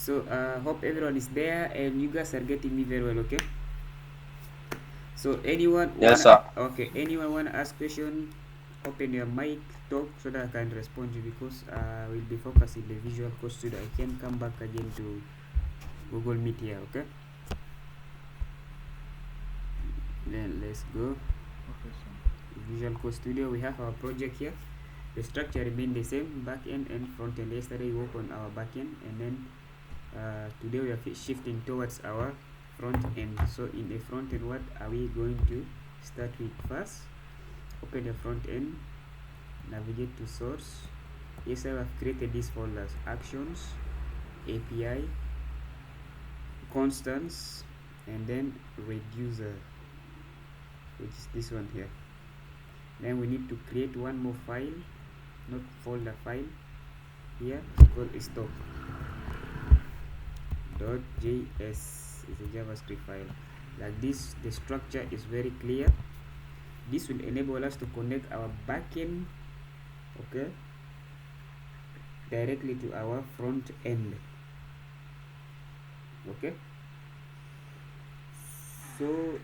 So hope everyone is there and you guys are getting me very well. Okay, so anyone Yes, wanna sir. anyone wanna ask question, open your mic, talk so that I can respond you, because we'll be focusing the visual course so that I can come back again to Google Meet here. Okay, then let's go. Visual Code Studio, we have our project here. The structure remain the same, back end and front end. Yesterday we worked on our back end, and then today we are shifting towards our front end. So in the front end, what are we going to start with? First, open the front end, navigate to source. Yes, I have created these folders: actions, API, constants, and then reducer, which is this one here. Then we need to create one more file, not folder, file here. It's called stock.js. Is a JavaScript file. Like this, the structure is very clear. This will enable us to connect our backend, okay, directly to our front end. Okay, so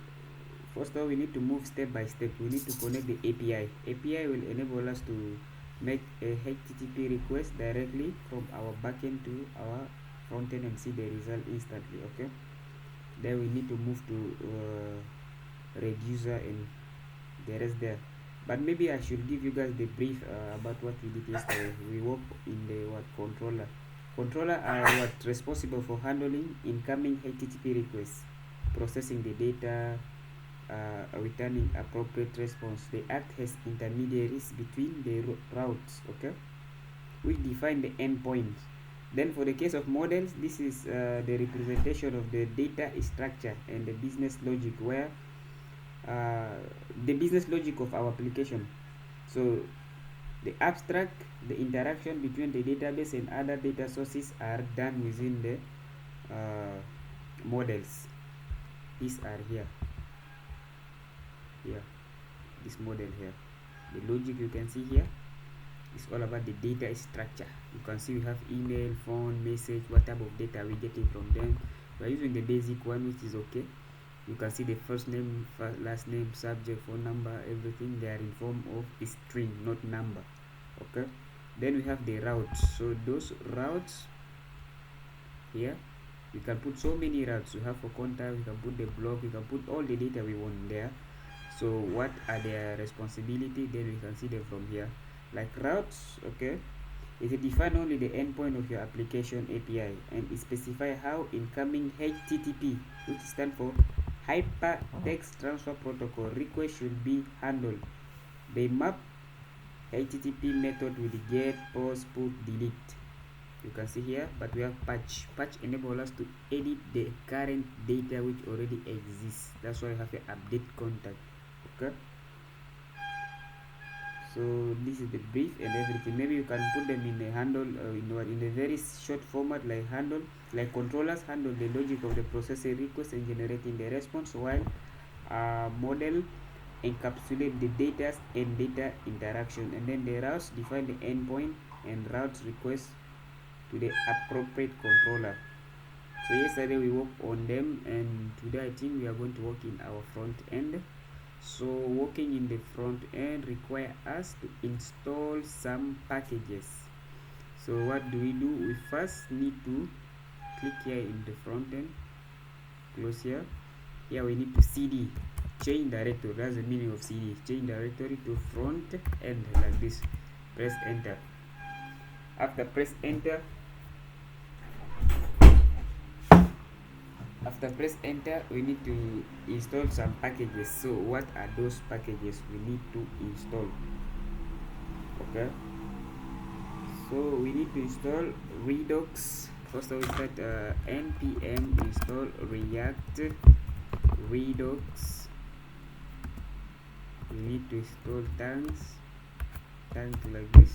first of all, we need to move step by step. We need to connect the API. API will enable us to make a HTTP request directly from our backend to our front end and see the result instantly. Okay, then we need to move to reducer and the rest there. But maybe I should give you guys the brief about what we did yesterday. We work in the controller. Controller are what responsible for handling incoming HTTP requests, processing the data, returning appropriate response. They act as intermediaries between the routes, okay, which define the endpoint. Then for the case of models, this is the representation of the data structure and the business logic, where the business logic of our application. So the abstract, the interaction between the database and other data sources are done within the models. These are here. This model here. The logic you can see here is all about the data structure. You can see we have email, phone, message, what type of data we getting from them. We are using the basic one, which is okay. You can see the first name, last name, subject, phone number, everything. They are in form of a string, not number. Okay, then we have the routes. So those routes here, we can put so many routes. We have for contact, we can put the blog, we can put all the data we want there. So what are their responsibility? Then we can see them from here. Like routes, okay, it define only the endpoint of your application API, and it specify how incoming HTTP, which stand for Hypertext Transfer Protocol, request should be handled. They map HTTP method with get, post, put, delete. You can see here, but we have patch. Patch enable us to edit the current data which already exists. That's why we have an update contact. Okay, so this is the brief and everything. Maybe you can put them in a handle, in a very short format, like handle, like controllers handle the logic of the processing request and generating the response, while model encapsulate the data and data interaction, and then the routes define the endpoint and routes request to the appropriate controller. So yesterday we worked on them, and today I think we are going to work in our front end. So working in the front end require us to install some packages. So what do? We first need to click here in the front end, close here. Here we need to cd, change directory. That's the meaning of cd, change directory to front end, like this. Press enter. After press enter, we need to install some packages. So what are those packages we need to install? Okay, so we need to install Redux. First of all, start npm install React Redux. We need to install tanks like this.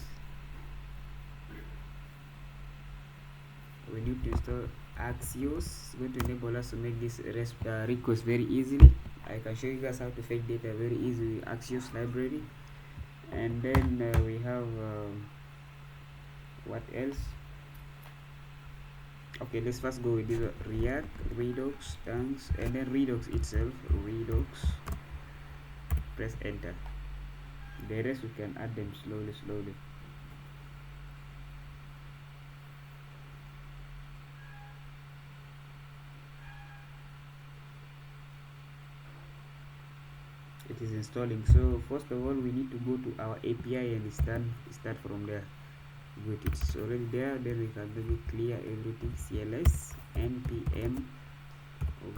We need to install Axios. It's going to enable us to make this request very easily. I can show you guys how to fetch data very easily with Axios library. And then we have what else? Okay, let's first go with this React Redux thanks, and then Redux itself, Redux, press enter. The rest we can add them slowly. It is installing. So first of all we need to go to our API and start from there. Good, it's already there. Then we can maybe clear everything, cls npm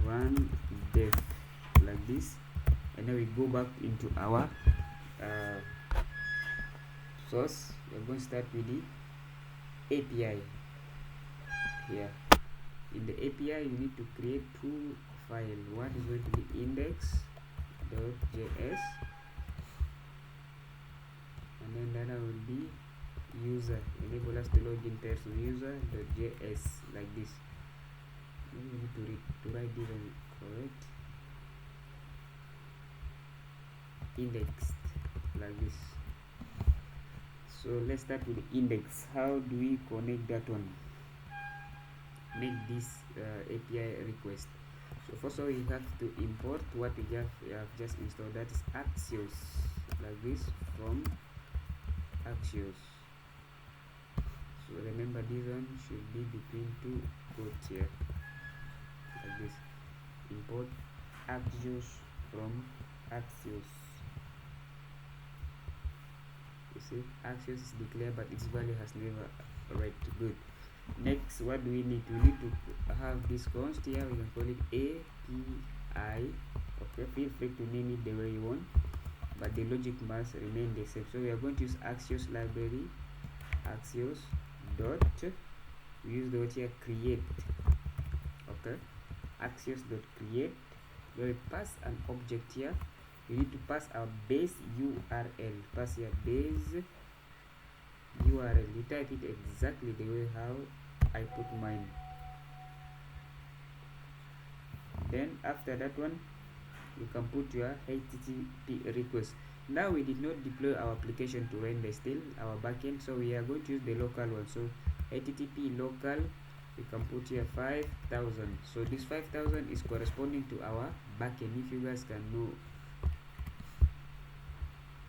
run dev like this, and then we go back into our source. We're going to start with the API. Here in the API you need to create two files. One is going to be index.js, and then the other will be user, enable us to log in text user.js like this. We need to write this on correct, indexed like this. So let's start with the index. How do we connect that one? Make this API request. So first of all you have to import what we have just installed, that is Axios, like this, from Axios. So remember this one should be between two quotes here, like this. Import Axios from Axios. You see, Axios is declared but its value has never read. Good. Next, what do we need? We need to have this const here. We can call it API. Okay, feel free to name it the way you want, but the logic must remain the same. So we are going to use Axios library, Axios dot, we use the word here create. Okay, Axios dot create. We pass an object here. We need to pass our base URL. Pass here base URL. You type it exactly the way how I put mine. Then after that one you can put your HTTP request. Now we did not deploy our application to render still our backend, so we are going to use the local one. So HTTP local, we can put here 5000. So this 5000 is corresponding to our backend. If you guys can know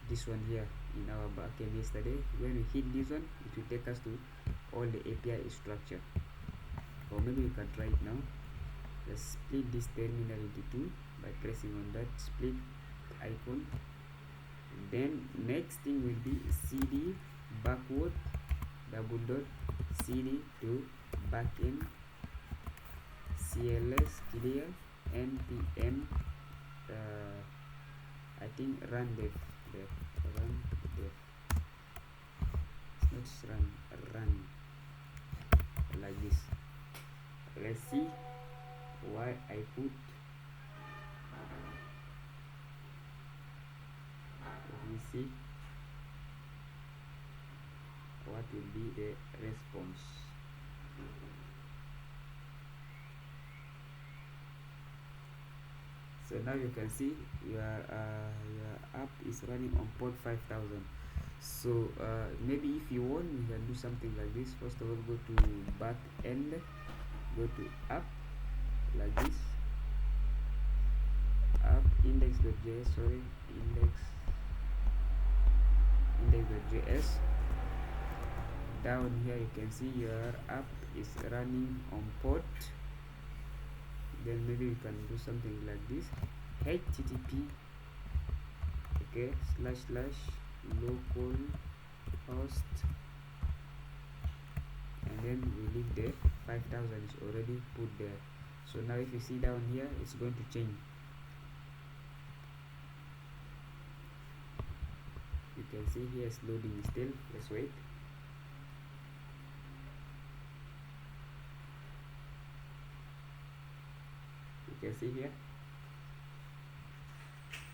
this one here in our backend yesterday, when we hit this one it will take us to all the API structure. Or maybe you can try it now. Let's split this terminal into two by pressing on that split icon. Then next thing will be cd backward double dot cd to backend cls clear npm I think run dev there, run dev. It's not run like this. Let's see why I put, let me see what will be the response. So now you can see your app is running on port 5000. So maybe if you want, you can do something like this. First of all, go to back end, go to app like this, app index.js, sorry, index.js. Down here you can see your app is running on port. Then maybe you can do something like this, http, okay, / localhost, and then we leave the 5000 is already put there. So now if you see down here, it's going to change. You can see here it's loading still. Let's wait. You can see here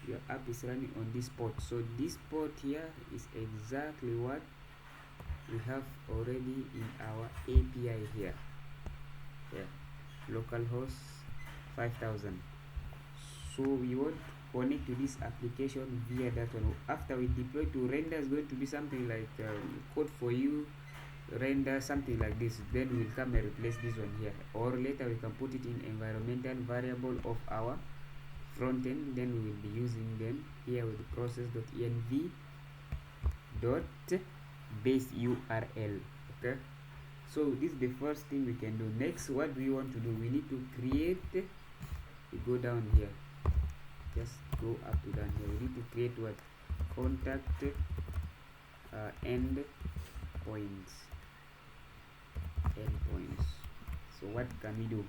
your app is running on this port. So this port here is exactly what we have already in our API here. Localhost 5000. So we want to connect to this application via that one. After we deploy to render, is going to be something like code for you render something like this, then we'll come and replace this one here, or later we can put it in environmental variable of our front end, then we will be using them here with process.env dot base URL. Okay, so this is the first thing we can do. Next, what do we want to do? We need to create, we go down here, just go up to down here, we need to create what? Contact endpoints. So what can we do?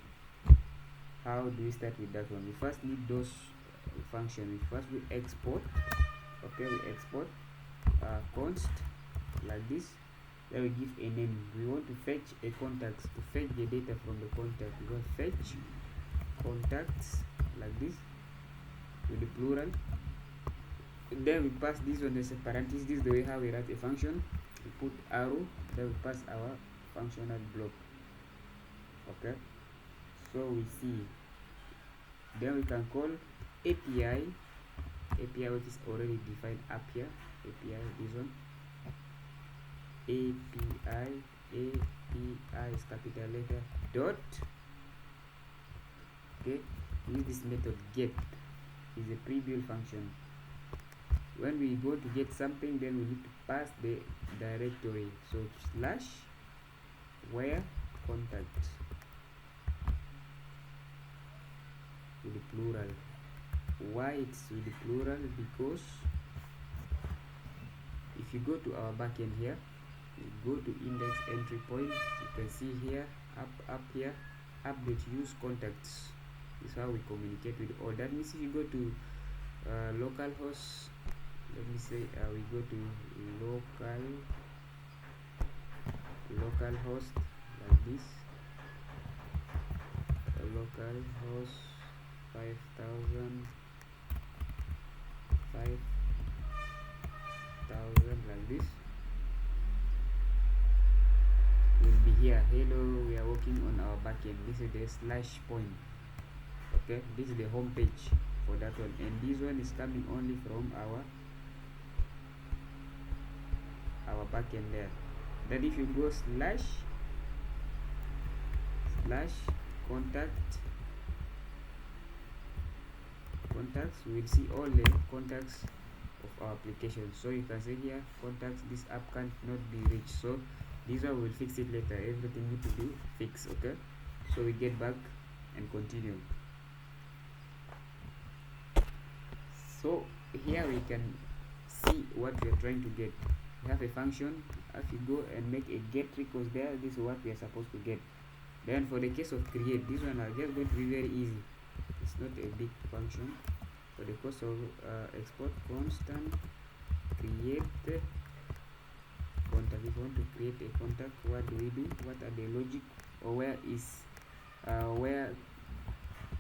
How do we start with that one? We first need those functions. First we export. Okay, we export const like this. Then we give a name. We want to fetch a contact. To fetch the data from the contact, we go fetch contacts like this with the plural. And then we pass this one as a parenthesis. This is the way how we write a function. We put arrow, then we pass our functional block. Okay, so we see, then we can call API which is already defined up here. API, this one, API is capital letter dot. Okay, use this method get, is a pre-built function. When we go to get something, then we need to pass the directory, so slash where contact with the plural. Why it's with the plural? Because if you go to our backend here, you go to index entry point, you can see here up here update use contacts. This is how we communicate with all. That means if you go to localhost, let me say we go to localhost like this, localhost 5000 like this, will be here. Hello, we are working on our backend. This is the slash point. Okay, this is the home page for that one, and this one is coming only from our backend there. Then if you go slash contacts, we will see all the contacts of our application. So you can say here contacts, this app can't not be reached. So this one will fix it later. Everything need to be fixed. Okay, so we get back and continue. So here we can see what we are trying to get. We have a function. If you go and make a get request there, this is what we are supposed to get. Then for the case of create, this one are just going to be very easy. It's not a big function. For the course of export constant create contact. If you want to create a contact, what do we do? What are the logic, or where is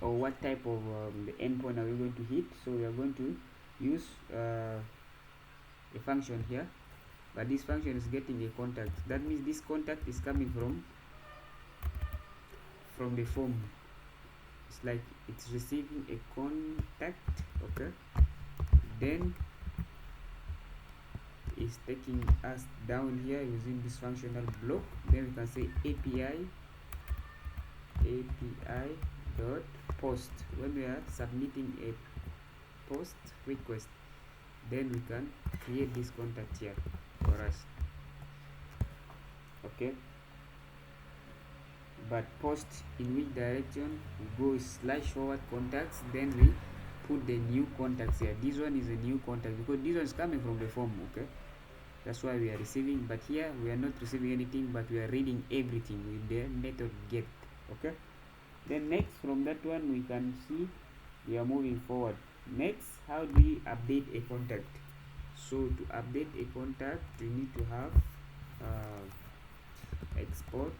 or what type of the endpoint are we going to hit? So we are going to use a function here, but this function is getting a contact. That means this contact is coming from the form. It's like it's receiving a contact. Okay, then is taking us down here using this functional block. Then we can say API dot post. When we are submitting a post request, then we can create this contact here for us. Okay, but post in which direction? We go slash forward contacts, then we put the new contacts here. This one is a new contact because this one is coming from the form. Okay, that's why we are receiving, but here we are not receiving anything, but we are reading everything with the method get. Okay, then next from that one we can see we are moving forward. Next, how do we update a contact? So to update a contact, we need to have export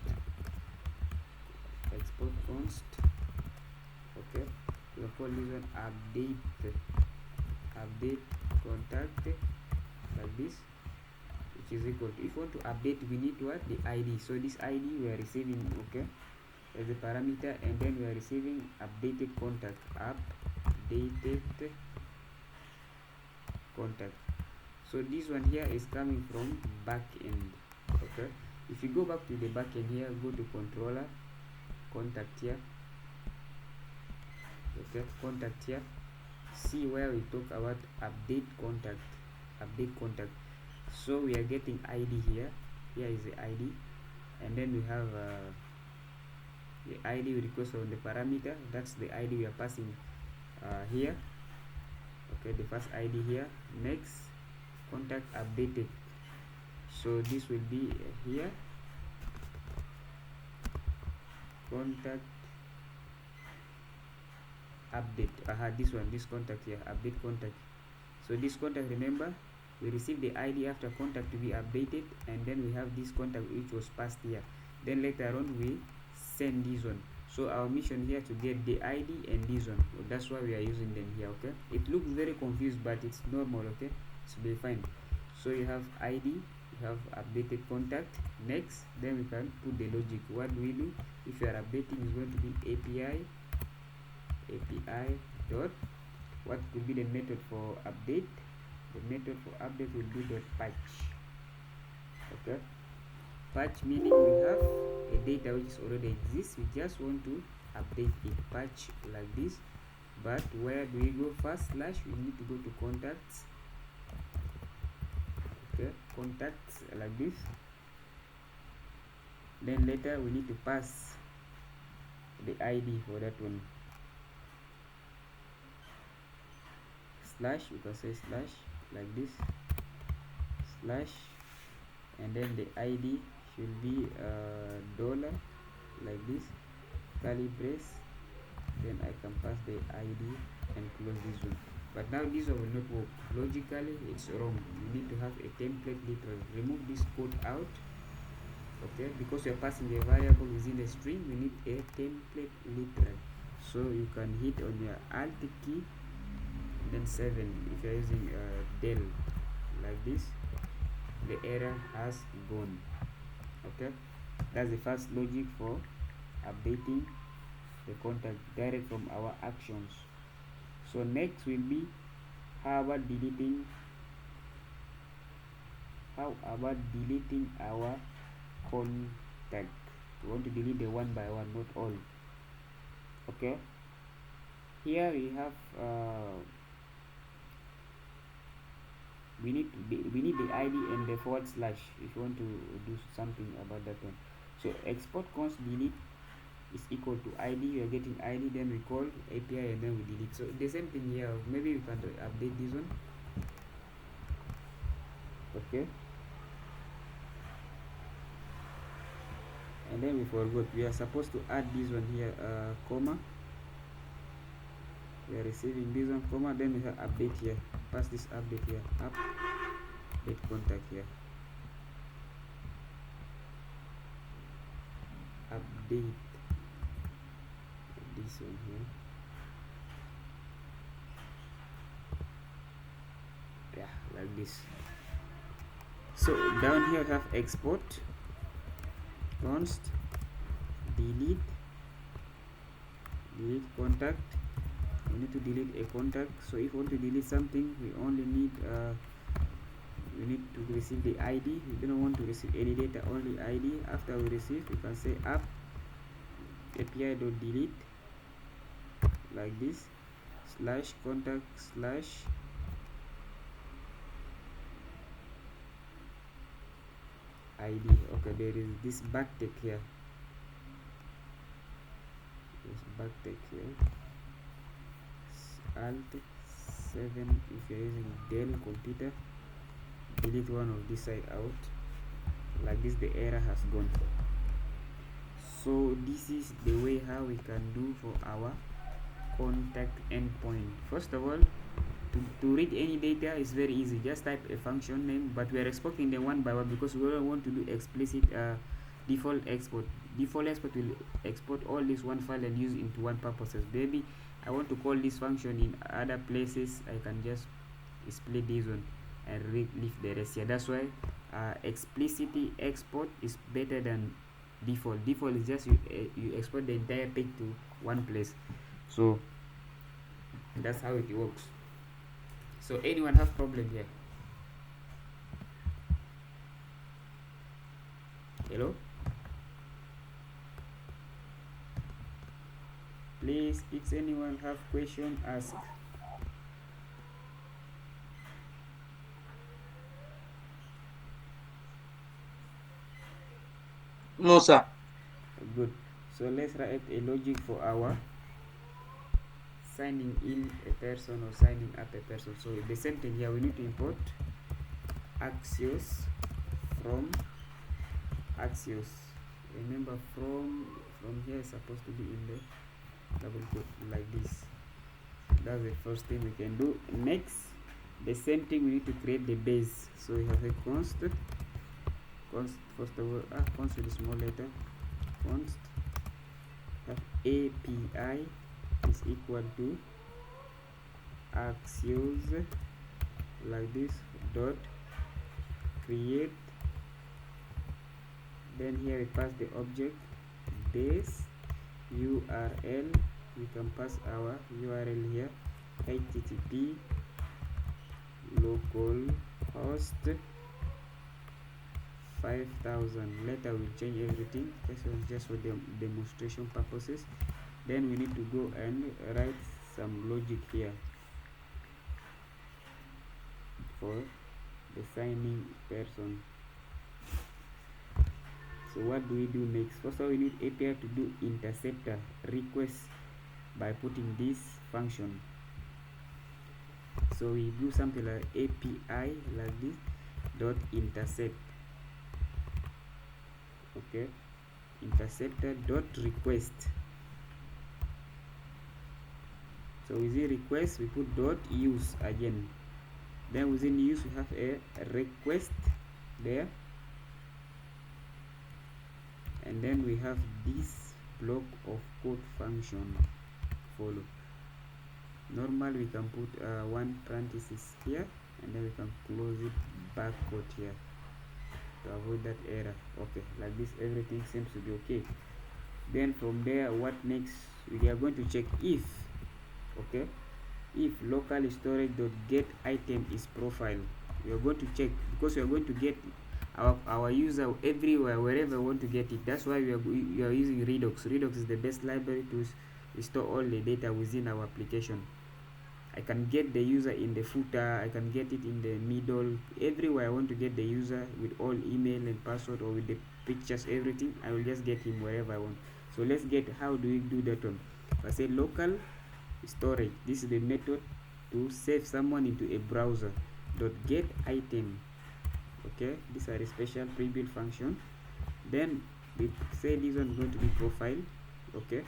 const. Okay, we'll call this one update contact like this, which is equal to, if you want to update, we need what? The ID. So this ID we are receiving, okay, as a parameter, and then we are receiving updated contact, updated contact. So this one here is coming from back end. Okay, If you go back to the backend here, go to controller, contact here, okay, contact here, see where we talk about update contact. So we are getting ID here. Here is the ID, and then we have the ID we request on the parameter. That's the ID we are passing here. Okay, the first ID here. Next, contact updated. So this will be here, contact update. This contact here, update contact. So this contact, remember, we receive the ID after contact to be updated, and then we have this contact which was passed here. Then later on we send this one. So our mission here to get the ID and this one. So that's why we are using them here. Okay, it looks very confused, but it's normal. Okay, it's be fine. So you have ID, you have updated contact. Next, then we can put the logic. What do we do? If you are updating, is going to be API dot, what could be the method for update? The method for update will be dot patch. Okay, patch meaning we have a data which is already exists, we just want to update it. Patch like this. But where do we go first? Slash, we need to go to contacts. Okay, contacts like this. Then later we need to pass the ID for that one. Slash, you can say slash like this, slash, and then the ID should be dollar like this, curly brace. Then I can pass the ID and close this one. But now this one will not work. Logically it's wrong. You need to have a template literal. Remove this code out. Okay, because you're passing a variable within the string, we need a template literal. So you can hit on your alt key, then 7 if you're using Dell like this. The error has gone. Okay, that's the first logic for updating the contact direct from our actions. So next will be how about deleting our contact. We want to delete the one by one, not all. Okay, here we have we need the ID and the forward slash if you want to do something about that one. So export const delete is equal to ID. You are getting ID, then we call API, and then we delete. So the same thing here. Maybe we can update this one. Okay, and then we forgot we are supposed to add this one here, comma. We are receiving this one, comma, then we have update here. Pass this update here, update contact here, update this one here. Yeah, like this. So down here we have export const delete contact. We need to delete a contact. So if we want to delete something, we only need we need to receive the ID. We don't want to receive any data, only ID. After we receive, we can say app API.delete like this, slash contact slash ID. Okay, there is this backtick here. This backtick here. Alt 7 if you're using Dell computer. Delete one of this side out like this. The error has gone. So this is the way how we can do for our contact endpoint. First of all, to read any data is very easy. Just type a function name, but we are exporting them one by one because we don't want to do explicit default export. Default export will export all this one file and use into one purposes. Maybe I want to call this function in other places, I can just split this one and leave the rest here. That's why explicitly export is better than default. Default is just you export the entire page to one place. So that's how it works. So anyone have problem here? Hello, please, if anyone have question, ask. No, sir. Good. So let's write a logic for our signing in a person or signing up a person. So the same thing here, we need to import Axios from Axios. Remember, from here is supposed to be in the double quote like this. That's the first thing we can do. Next, the same thing, we need to create the base. So we have a const first of all, const with a small letter, const have API is equal to Axios like this dot create. Then here we pass the object base URL. We can pass our URL here, http localhost 5000. Later we'll change everything. This was just for the demonstration purposes. Then we need to go and write some logic here for the signing person. So what do we do next? First of all, we need API to do interceptor request by putting this function. So we do something like API like this dot intercept. Okay, interceptor dot request. So within request we put dot use again. Then within use we have a request there, and then we have this block of code function follow. Normal we can put one parenthesis here, and then we can close it back quote here to avoid that error. Okay, like this everything seems to be okay. Then from there, what next? We are going to check if, okay, if local storage dot get item is profile. We are going to check, because we are going to get our user everywhere, wherever we want to get it. That's why we are using Redux. Redux is the best library to store all the data within our application. I can get the user in the footer, I can get it in the middle, everywhere I want to get the user with all email and password, or with the pictures, everything. I will just get him wherever I want. So let's get, how do we do that one? If I say local storage, this is the method to save someone into a browser dot get item. Okay, these are a special pre-built function. Then we say this one is going to be profile. Okay,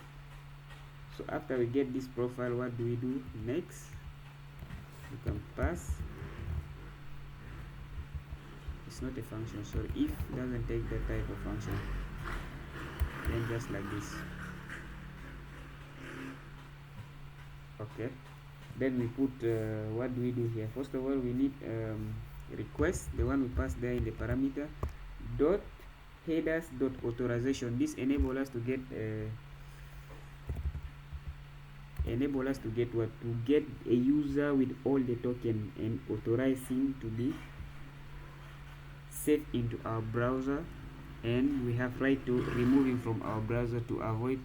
so after we get this profile, what do we do next? We can pass, it's not a function, so if doesn't take that type of function, then just like this. Okay, then we put what do we do here? First of all, we need request, the one we pass there in the parameter, dot headers dot authorization. This enable us to get what? To get a user with all the token and authorize him to be saved into our browser, and we have right to remove him from our browser to avoid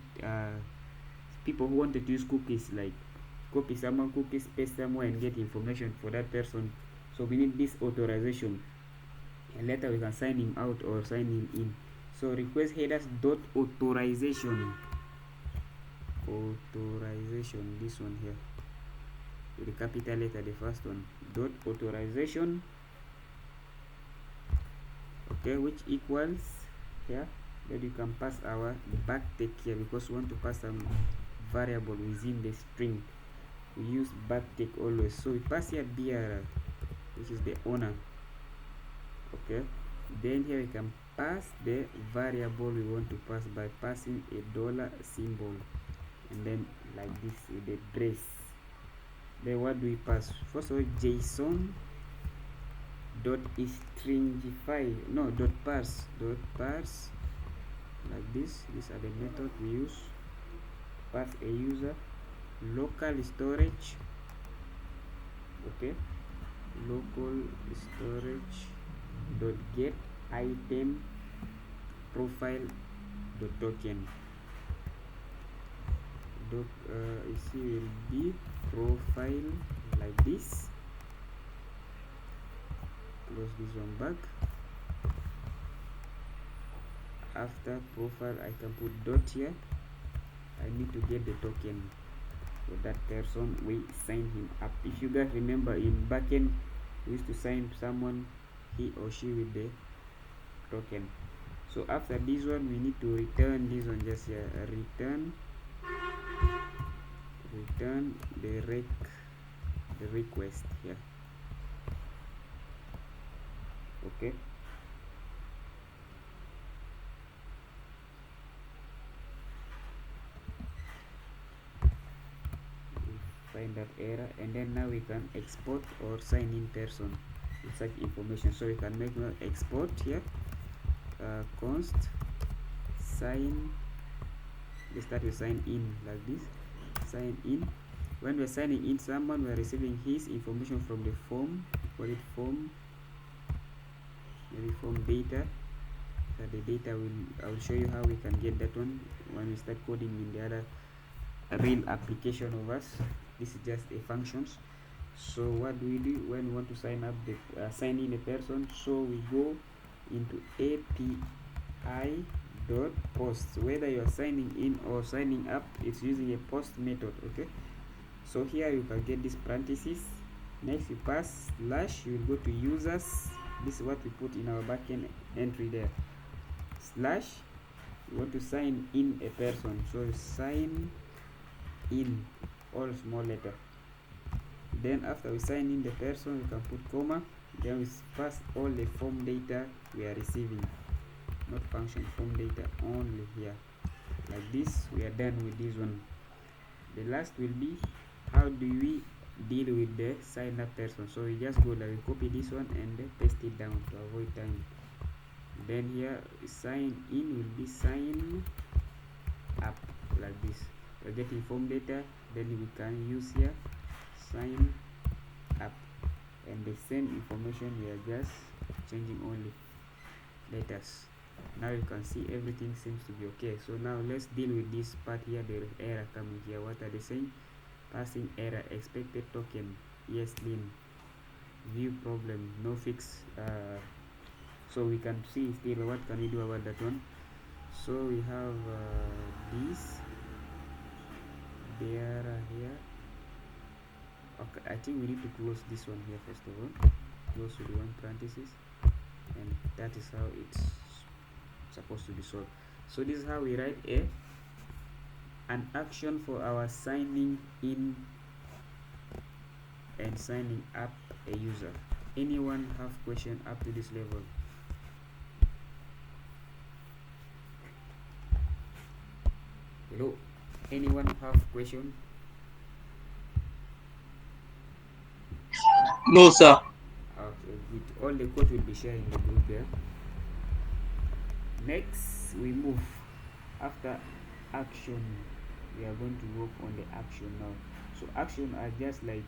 people who wanted to use cookies, like copy someone cookies, paste somewhere and get information for that person. So we need this authorization, and later we can sign him out or sign him in. So request headers dot authorization, this one here with the capital letter, the first one, dot authorization. Okay, which equals here. Then you can pass our backtick here, because we want to pass some variable within the string. We use backtick always, so we pass here BR, which is the owner. Okay, then here we can pass the variable we want to pass by passing a dollar symbol, and then like this with the brace. Then what do we pass? First of all, JSON dot stringify, no, dot parse like this. These are the methods we use. Pass a user, local storage, okay, local storage dot get item profile dot token. You see, will be profile like this. Close this one back. After profile, I can put dot here. I need to get the token for that person. We sign him up. If you guys remember, in backend we used to sign someone, he or she, with the token. So after this one, we need to return this one, just here, return the request here. Okay, find that error, and then now we can export or sign in person with such information. So we can make an export here, const sign. Let's start with sign in like this. Sign in. When we're signing in someone, we're receiving his information from the form. Call it form, maybe form data. So the data I will show you how we can get that one when we start coding in the other real application of us. This is just a functions. So what do we do when we want to sign up sign in a person? So we go into API dot post. Whether you are signing in or signing up, it's using a post method. Okay, so here you can get this parentheses. Next you pass slash, you will go to users. This is what we put in our backend entry there. Slash, you want to sign in a person, so sign in, all small letter. Then after we sign in the person, we can put comma. Then we pass all the form data we are receiving, not function, form data only here. Like this, we are done with this one. The last will be how do we deal with the sign up person. So we just go like, we copy this one and paste it down to avoid time. Then here sign in will be sign up like this. We're getting form data, then we can use here sign up, and the same information we are just changing only letters. Now you can see everything seems to be okay. So now let's deal with this part here, the error coming here. What are they saying? Passing error, expected token, yes lin, view problem, no fix. So we can see still what can we do about that one. So we have this, the error here. Okay, I think we need to close this one here first of all. Close with one parenthesis, and that is how it's supposed to be solved. So this is how we write an action for our signing in and signing up a user. Anyone have question up to this level? Hello, anyone have question? No, sir. Okay, good. All the code will be shared in the group there. Next we move after action. We are going to work on the action now. So action are just like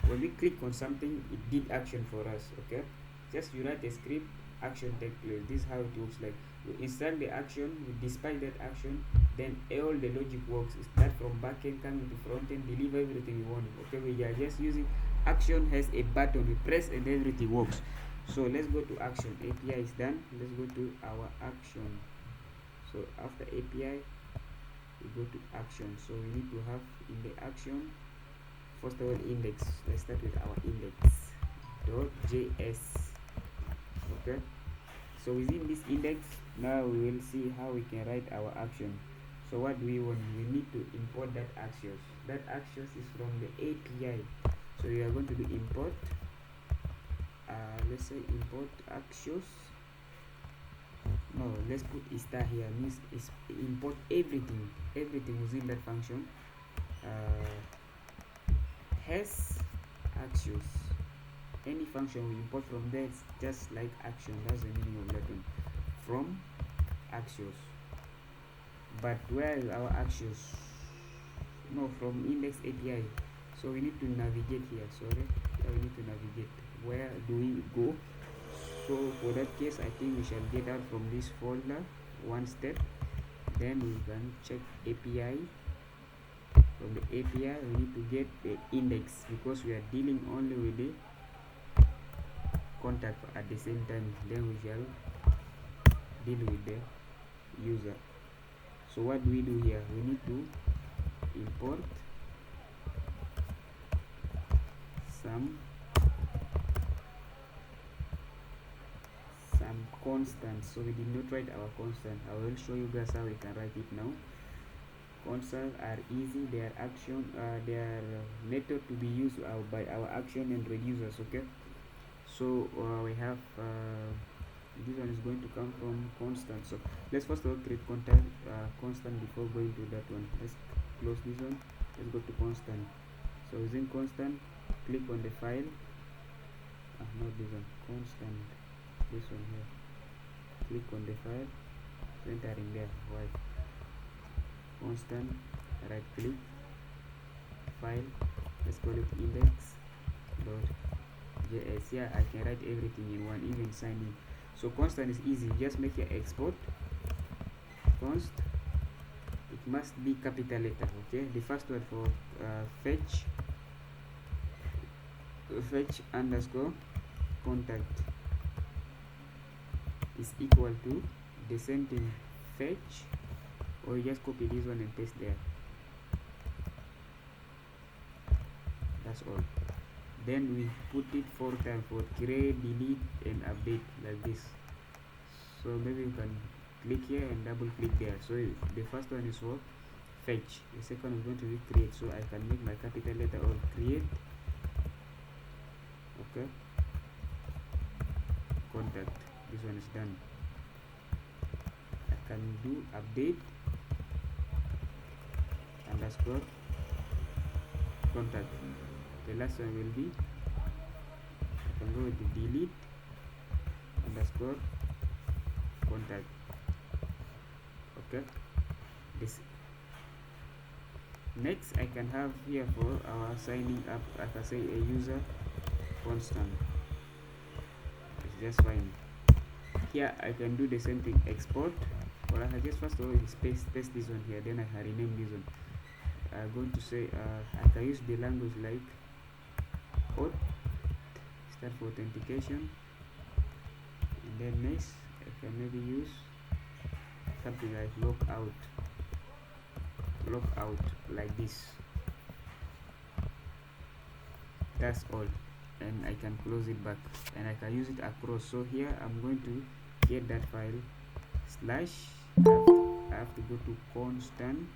when we click on something, it did action for us. Okay, just you write a script, action take place. This is how it looks like. We install the action, we dispatch that action, then all the logic works. Start from backend, coming to frontend, deliver everything we want. Okay, we are just using action has a button, we press and everything works. So let's go to action. API is done. Let's go to our action. So after API, we go to action. So we need to have in the action, first of all, index. Let's start with our index.js. Okay, so within this index, now we will see how we can write our action. So what do we want? We need to import that actions. That actions is from the API. So we are going to do import. Let's say import actions. No, let's put star here. Means is import everything within that function. Has actions. Any function we import from there, it's just like action. That's the meaning of that one. From actions. But where is our actions? No, from index API. So we need to navigate here. Sorry, we need to navigate. Where do we go? So for that case, I think we shall get out from this folder one step, then we can check API. From the API we need to get the index, because we are dealing only with the contact at the same time. Then we shall deal with the user. So what do we do here? We need to import some constant. So we did not write our constant. I will show you guys how we can write it now. Constants are easy. They are action. They are method to be used by our action and reducers. Okay. So we have this one is going to come from constant. So let's first of all create constant before going to that one. Let's close this one. Let's go to constant. So using constant, click on the file. Not this one. Constant. This one here. Click on the file. Entering there. Why? Constant. Right click. File. Let's call it index.js. Here I can write everything in one, even sign in. So constant is easy. Just make your export. Const. It must be capital letter. Okay. The first word for fetch underscore contact is equal to the same thing, fetch, or you just copy this one and paste there. That's all. Then we put it 4 times for create, delete, and update, like this. So maybe you can click here and double click there. So the first one is for fetch, the second is going to be create. So I can make my capital letter or create. Okay. Contact. This one is done. I can do update underscore contact. The last one will be, I can go with the delete underscore contact. Okay. This next I can have here for our signing up, I can say a user constant. It's just fine. Here I can do the same thing, export, or I can just first of all paste this one here, then I can rename this one. I'm going to say I can use the language like auth, start for authentication, and then next I can maybe use something like logout, like this. That's all, and I can close it back, and I can use it across. So here I'm going to get that file slash, I have to go to constant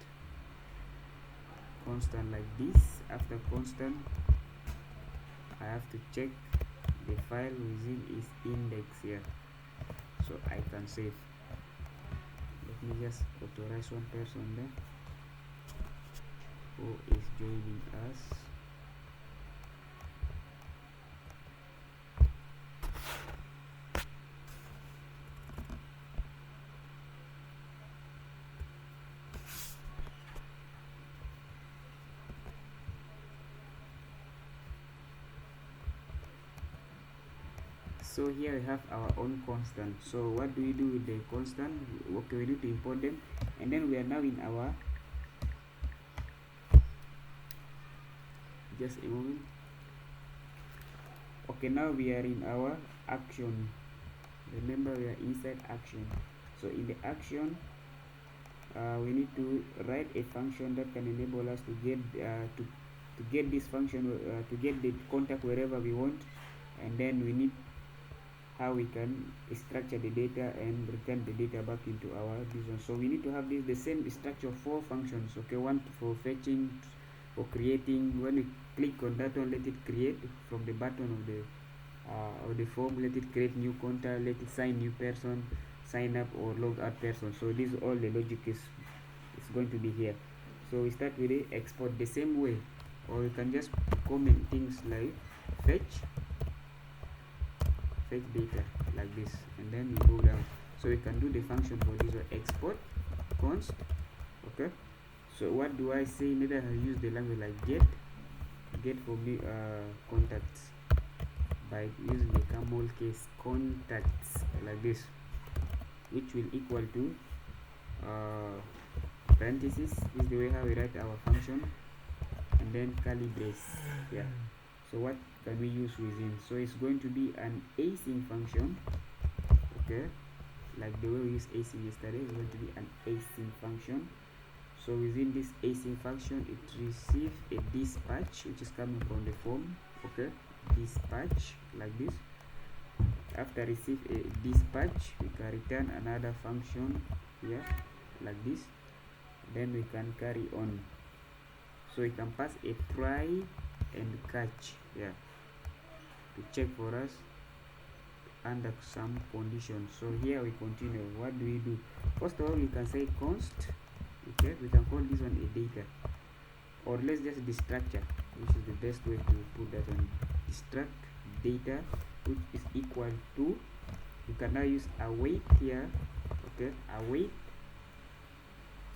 like this. After constant I have to check the file within is index here, so I can save. Let me just authorize one person there who is joining us. So here we have our own constant. So what do we do with the constant? Okay, we need to import them, and then we are now in our, just a moment. Okay, now we are in our action. Remember, we are inside action. So in the action, we need to write a function that can enable us to get this function, to get the contact wherever we want, and then we need how we can structure the data and return the data back into our business. So we need to have the same structure, 4 functions. Okay, one for fetching, for creating. When we click on that one, let it create from the button of the form. Let it create new contact, let it sign new person, sign up or log out person. So this all the logic is going to be here. So we start with the export the same way, or we can just comment things like fetch data like this, and then we go down. So we can do the function for this one, export const. Okay, so what do I say? Maybe I use the language like get for me contacts by using a camel case contacts like this, which will equal to parenthesis. This is the way how we write our function, and then curly brace. Yeah, so what can we use within? So it's going to be an async function, okay, like the way we used async yesterday. It's going to be an async function. So within this async function, it receives a dispatch which is coming from the form, okay, dispatch like this. After receive a dispatch, we can return another function here like this. Then we can carry on. So we can pass a try and catch here to check for us under some conditions. So here we continue. What do we do? First of all, we can say const, okay, we can call this one a data, or let's just destructure, which is the best way to put that on. Destruct data, which is equal to, you can now use await here, okay, await.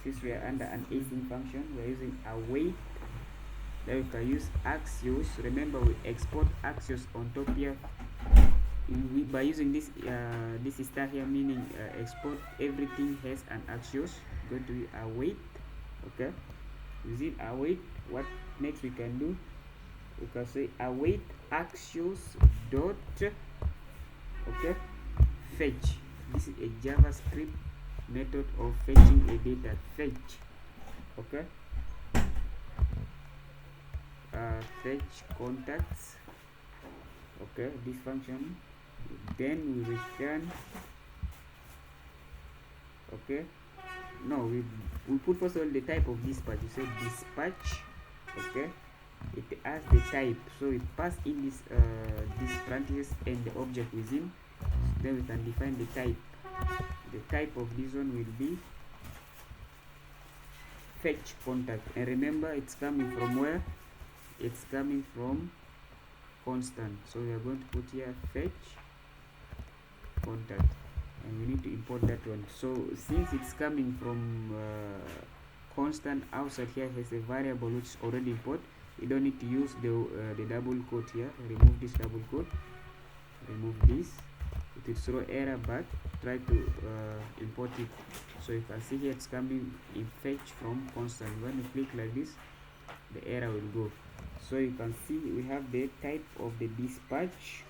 Since we are under an async function, we are using await. Then we can use axios. Remember, we export axios on top here. By using this this star here, meaning export everything has an axios. Going to be await, okay. Using await, what next we can do? We can say await axios dot, okay, fetch. This is a JavaScript method of fetching a data. Fetch, okay, fetch contacts, okay, this function. Then we return, okay, no, we put first of all the type of dispatch. You say dispatch, okay, it has the type, so we pass in this parentheses and the object within. Then we can define the type. The type of this one will be fetch contact, and remember it's coming from where? It's coming from constant. So we are going to put here fetch contact, and we need to import that one. So since it's coming from constant, outside here has a variable which is already imported. We don't need to use the double quote here. Remove this double quote, remove this. It will throw error, but try to import it. So you can see here it's coming in fetch from constant. When you click like this, the error will go. So you can see we have the type of the dispatch,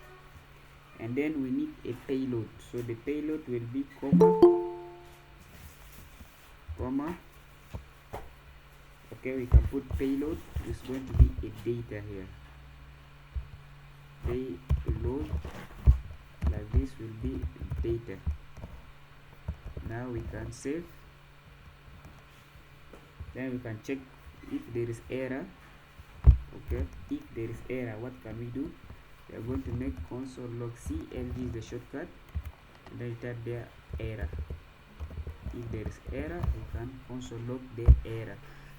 and then we need a payload. So the payload will be comma, okay, we can put payload. It's going to be a data here. Payload like this will be data. Now we can save. Then we can check if there is error. Okay, if there is error, what can we do? We are going to make console log CLG is the shortcut, and then type there error. If there is error, we can console log the error.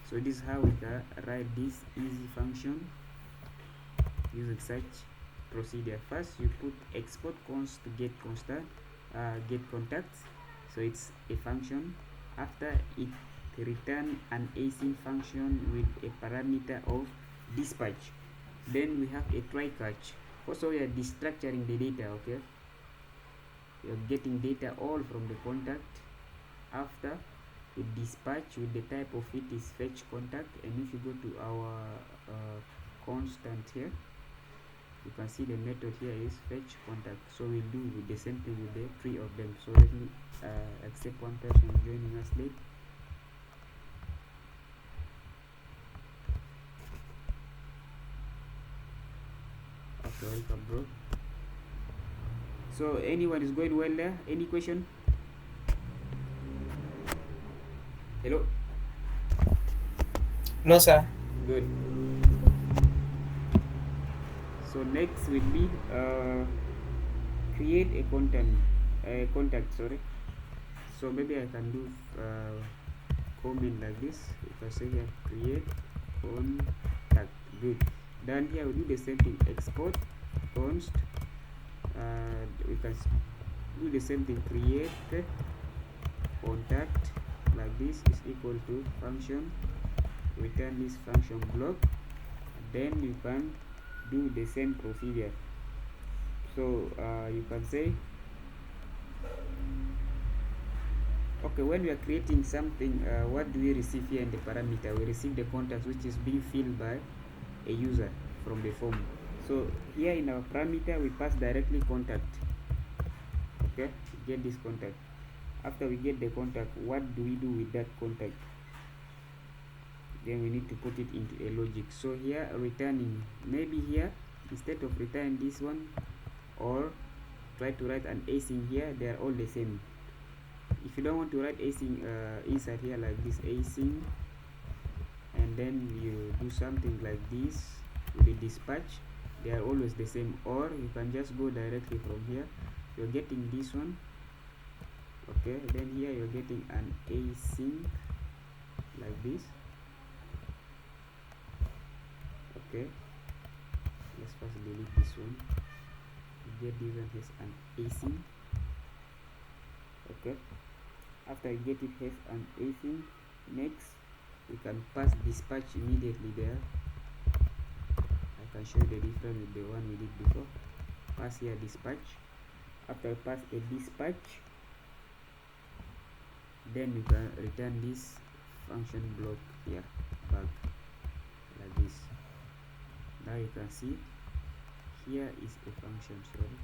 So this is how we can write this easy function using such procedure. First, you put export const to get constant, get contacts. So it's a function. After it return an async function with a parameter of dispatch. Then we have a try catch. Also, we are destructuring the data, okay. We are getting data all from the contact. After we dispatch with the type of it is fetch contact, and if you go to our constant here, you can see the method here is fetch contact. So we'll do with the same thing with the three of them. So let me accept one person joining us late. Okay, welcome bro. So anyone is going well there? Any question? Hello? No, sir. Good. So next will be create a contact, sorry. So maybe I can do comment like this. If I say here create contact, good. Then here we do the same thing, export const. We can do the same thing, create contact like this is equal to function, return this function block. Then you can do the same procedure. So you can say, okay, when we are creating something, what do we receive here in the parameter? We receive the contact which is being filled by a user from the form. So here in our parameter we pass directly contact. Okay, get this contact. After we get the contact, what do we do with that contact? Then we need to put it into a logic. So here returning, maybe here instead of return this one, or try to write an async here, they are all the same. If you don't want to write async inside here like this async, and then you do something like this with the dispatch, they are always the same. Or you can just go directly from here, you're getting this one, okay, then here you're getting an async like this. Okay, let's first delete this one. You get this one has an async. Okay, after you get it has an async, next we can pass dispatch immediately there. I can show the difference with the one we did before. Pass here dispatch. After I pass a dispatch, then you can return this function block here back like this. Now you can see here is a function, sorry,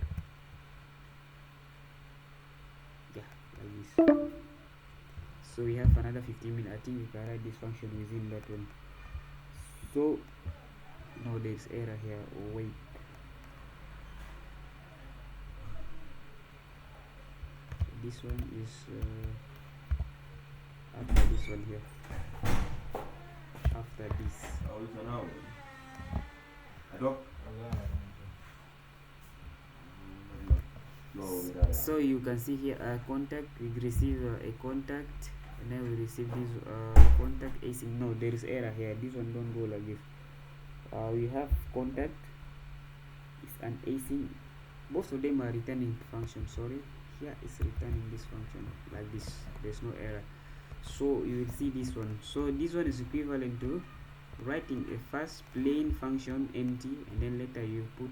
yeah, like this. So we have another 15 minutes. I think we can write this function within that one. So no, there's error here. Oh, wait, this one is after this one here, after this. So you can see here contact, we receive a contact, and then we receive this contact async. No, there is error here. This one don't go like this. We have contact, it's an async. Both of them are returning function. Sorry, here is returning this function like this. There's no error. So you will see this one. So this one is equivalent to writing a first plain function empty, and then later you put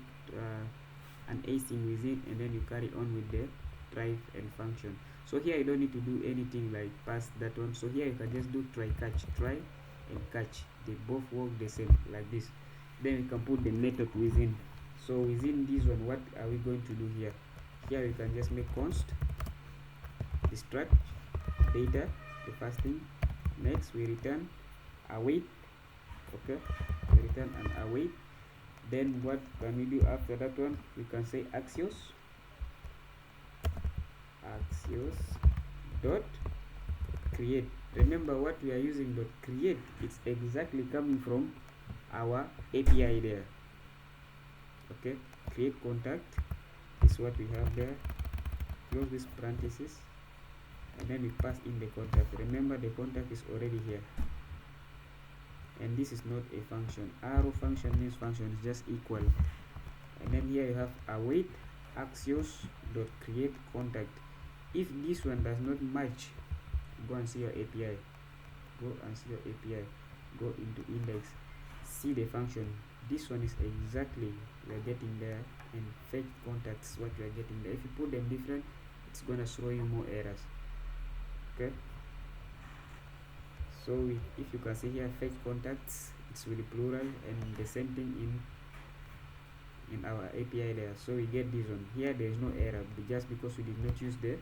an async with it, and then you carry on with the try and function. So here you don't need to do anything like pass that one. So here you can just do try and catch. They both work the same like this. Then we can put the method within. So within this one, what are we going to do here? Here we can just make const extract data, the first thing. Next we return await. Okay, we return an await. Then what can we do after that one? We can say axios dot create. Remember what we are using dot create, it's exactly coming from our API there. Okay, create contact is what we have there. Close this parenthesis, and then we pass in the contact. Remember the contact is already here, and this is not a function. Arrow function means function is just equal. And then here you have await axios dot create contact. If this one does not match, go and see your API. Go and see your API. Go into index. See the function. This one is exactly we are getting there, and fetch contacts what we are getting there. If you put them different, it's gonna show you more errors. Okay. So if you can see here, fetch contacts, it's with the plural, and the same thing in our API there. So we get this one here. There is no error just because we did not use the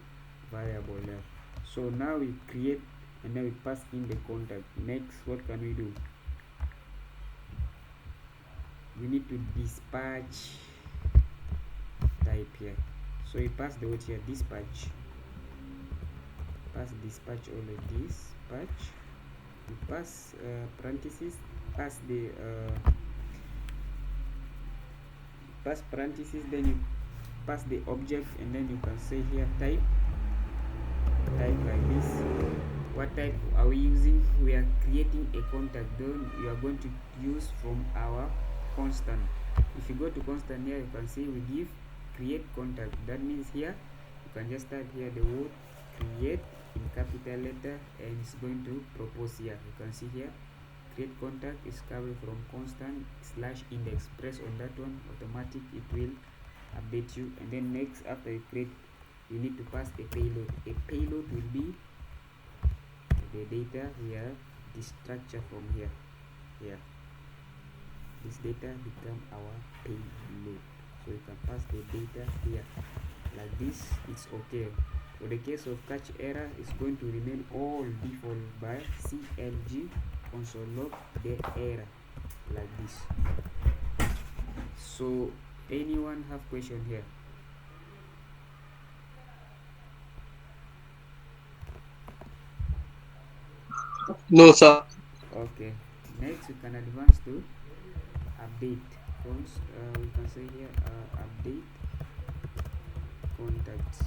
variable there. So now we create, and then we pass in the contact. Next, what can we do? We need to dispatch type here. So we pass the word here dispatch. Pass dispatch always dispatch. We pass parentheses. Pass the pass parentheses. Then you pass the object, and then you can say here type like this. What type are we using? We are creating a contact. Then we are going to use from our constant. If you go to constant here, you can see we give create contact. That means here you can just type here the word create in capital letter, and it's going to propose here. You can see here create contact is coming from constant /index. Press on that one, automatic it will update you. And then next, after you create, you need to pass a payload. A payload will be the data. We have the structure from here. This data become our payload, so you can pass the data here like this. It's okay. For the case of catch error, it's going to remain all default by clg console log the error like this. So anyone have question here? No, sir. Okay, next we can advance to update. We can say here update contacts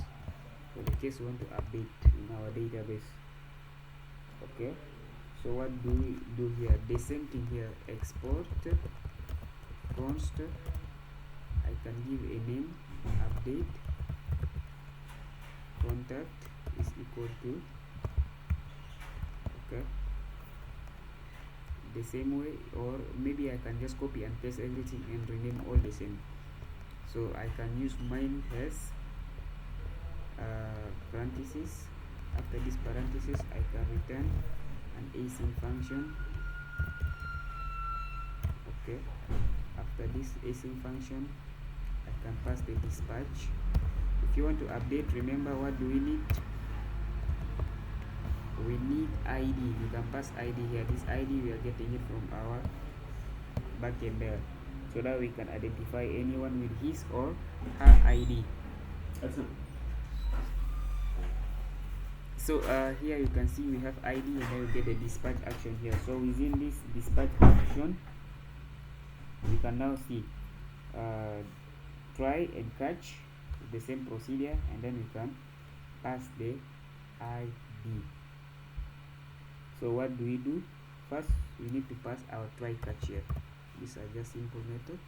for the case we want to update in our database. Okay, so what do we do here? The same thing here. Export const, I can give a name, update contact is equal to, okay, the same way, or maybe I can just copy and paste everything and rename all the same. So I can use mine as parenthesis. After this parenthesis, I can return an async function. Okay, after this async function, I can pass the dispatch. If you want to update, remember what do we need? We need ID. You can pass ID here. This ID we are getting it from our backend there, so that we can identify anyone with his or her ID. So here you can see we have ID, and then we get the dispatch action here. So within this dispatch action, we can now see try and catch, the same procedure, and then we can pass the ID. So what do we do? First, we need to pass our try catch here. These are just simple method.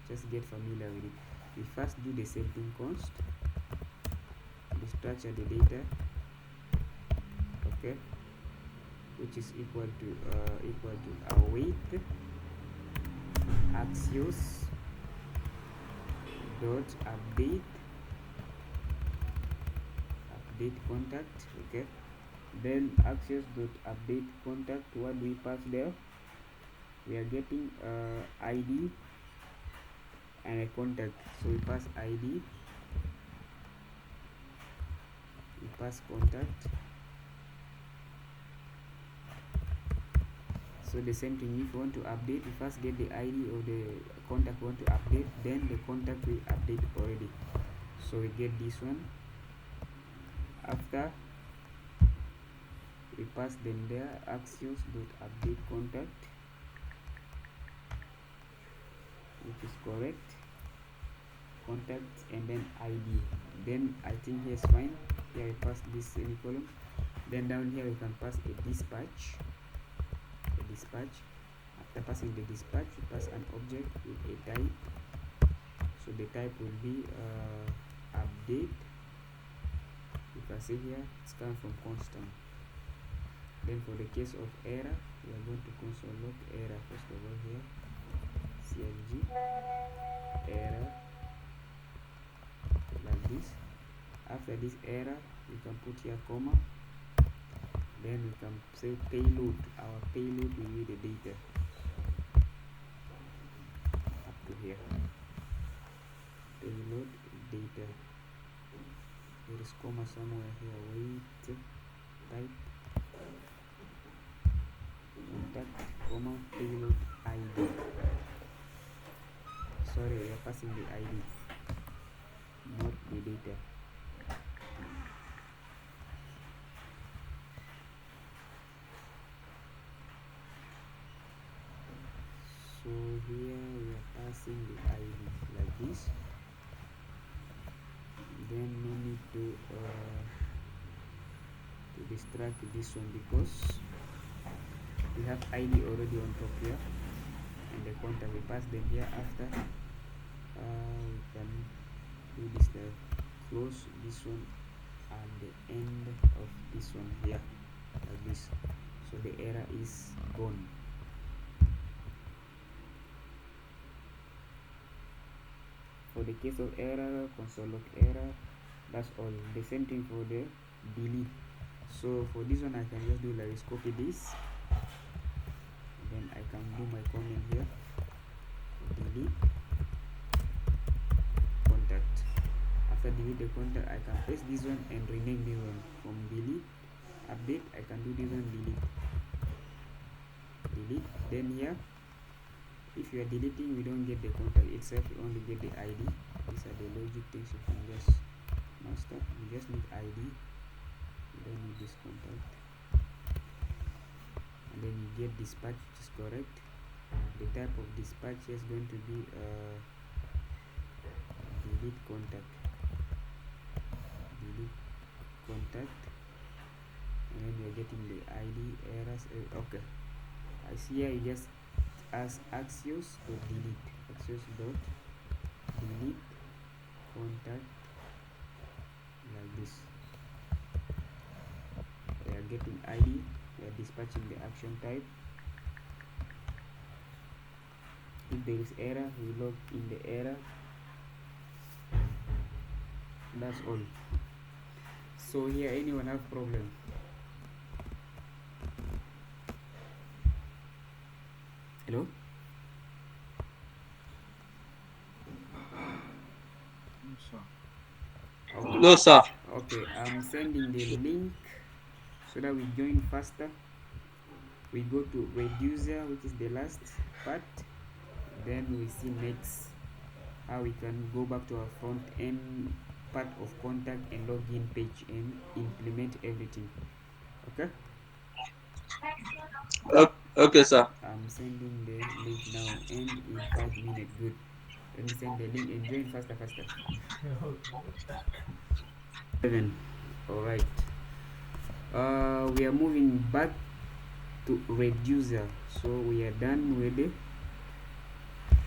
Just get familiar with it. We first do the same thing, const, we structure the data, okay, which is equal to our weight, axios dot update contact. Okay, then axios dot update contact, what do we pass there? We are getting ID and a contact, so we pass ID, we pass contact. So the same thing, if you want to update, we first get the ID of the contact we want to update, then the contact we update already, so we get this one. After we pass them there, axios dot update contact, which is correct, contact, and then ID. Then I think here's fine. Here we pass this semicolon. Then down here we can pass a dispatch. After passing the dispatch, we pass an object with a type. So the type will be update. You can see here it's coming from constant. Then for the case of error, we are going to console log error first of all here, clg error like this. After this error, we can put here comma, then we can say payload. Our payload will be the data up to here, payload data. There is comma somewhere here, wait, type contact, comma, payload ID. Sorry, we are passing the ID, not the data. So here we are passing the ID like this. Then no need to distract this one, because we have ID already on top here, and the contact we pass them here. After we can do this there, close this one at the end of this one here like this, so the error is gone. For the case of error, console log error, that's all. The same thing for the delete. So for this one I can just do like this, copy this, then I can do my comment here, delete contact. After delete the contact, I can paste this one and rename this one from delete update. I can do this one delete. Then here, if you are deleting, we don't get the contact itself, you only get the ID. These are the logic things you can just master. You just need ID, you don't need this contact. And then you get dispatch, which is correct. The type of dispatch is going to be delete contact, and then you're getting the ID errors. Okay, I see here you just as axios dot delete, axios dot delete contact, like this. We are getting ID, we are dispatching the action type. If there is error, we log in the error. That's all. So here, anyone have problem? Hello? Okay. No, sir. Okay, I'm sending the link so that we join faster. We go to reducer, which is the last part. Then we see next how we can go back to our front end part of contact and login page and implement everything. Okay? Okay, sir. I'm sending the link now and in 5 minutes. Good. Let me send the link and join faster. 7. Alright. We are moving back to reducer. So we are done with the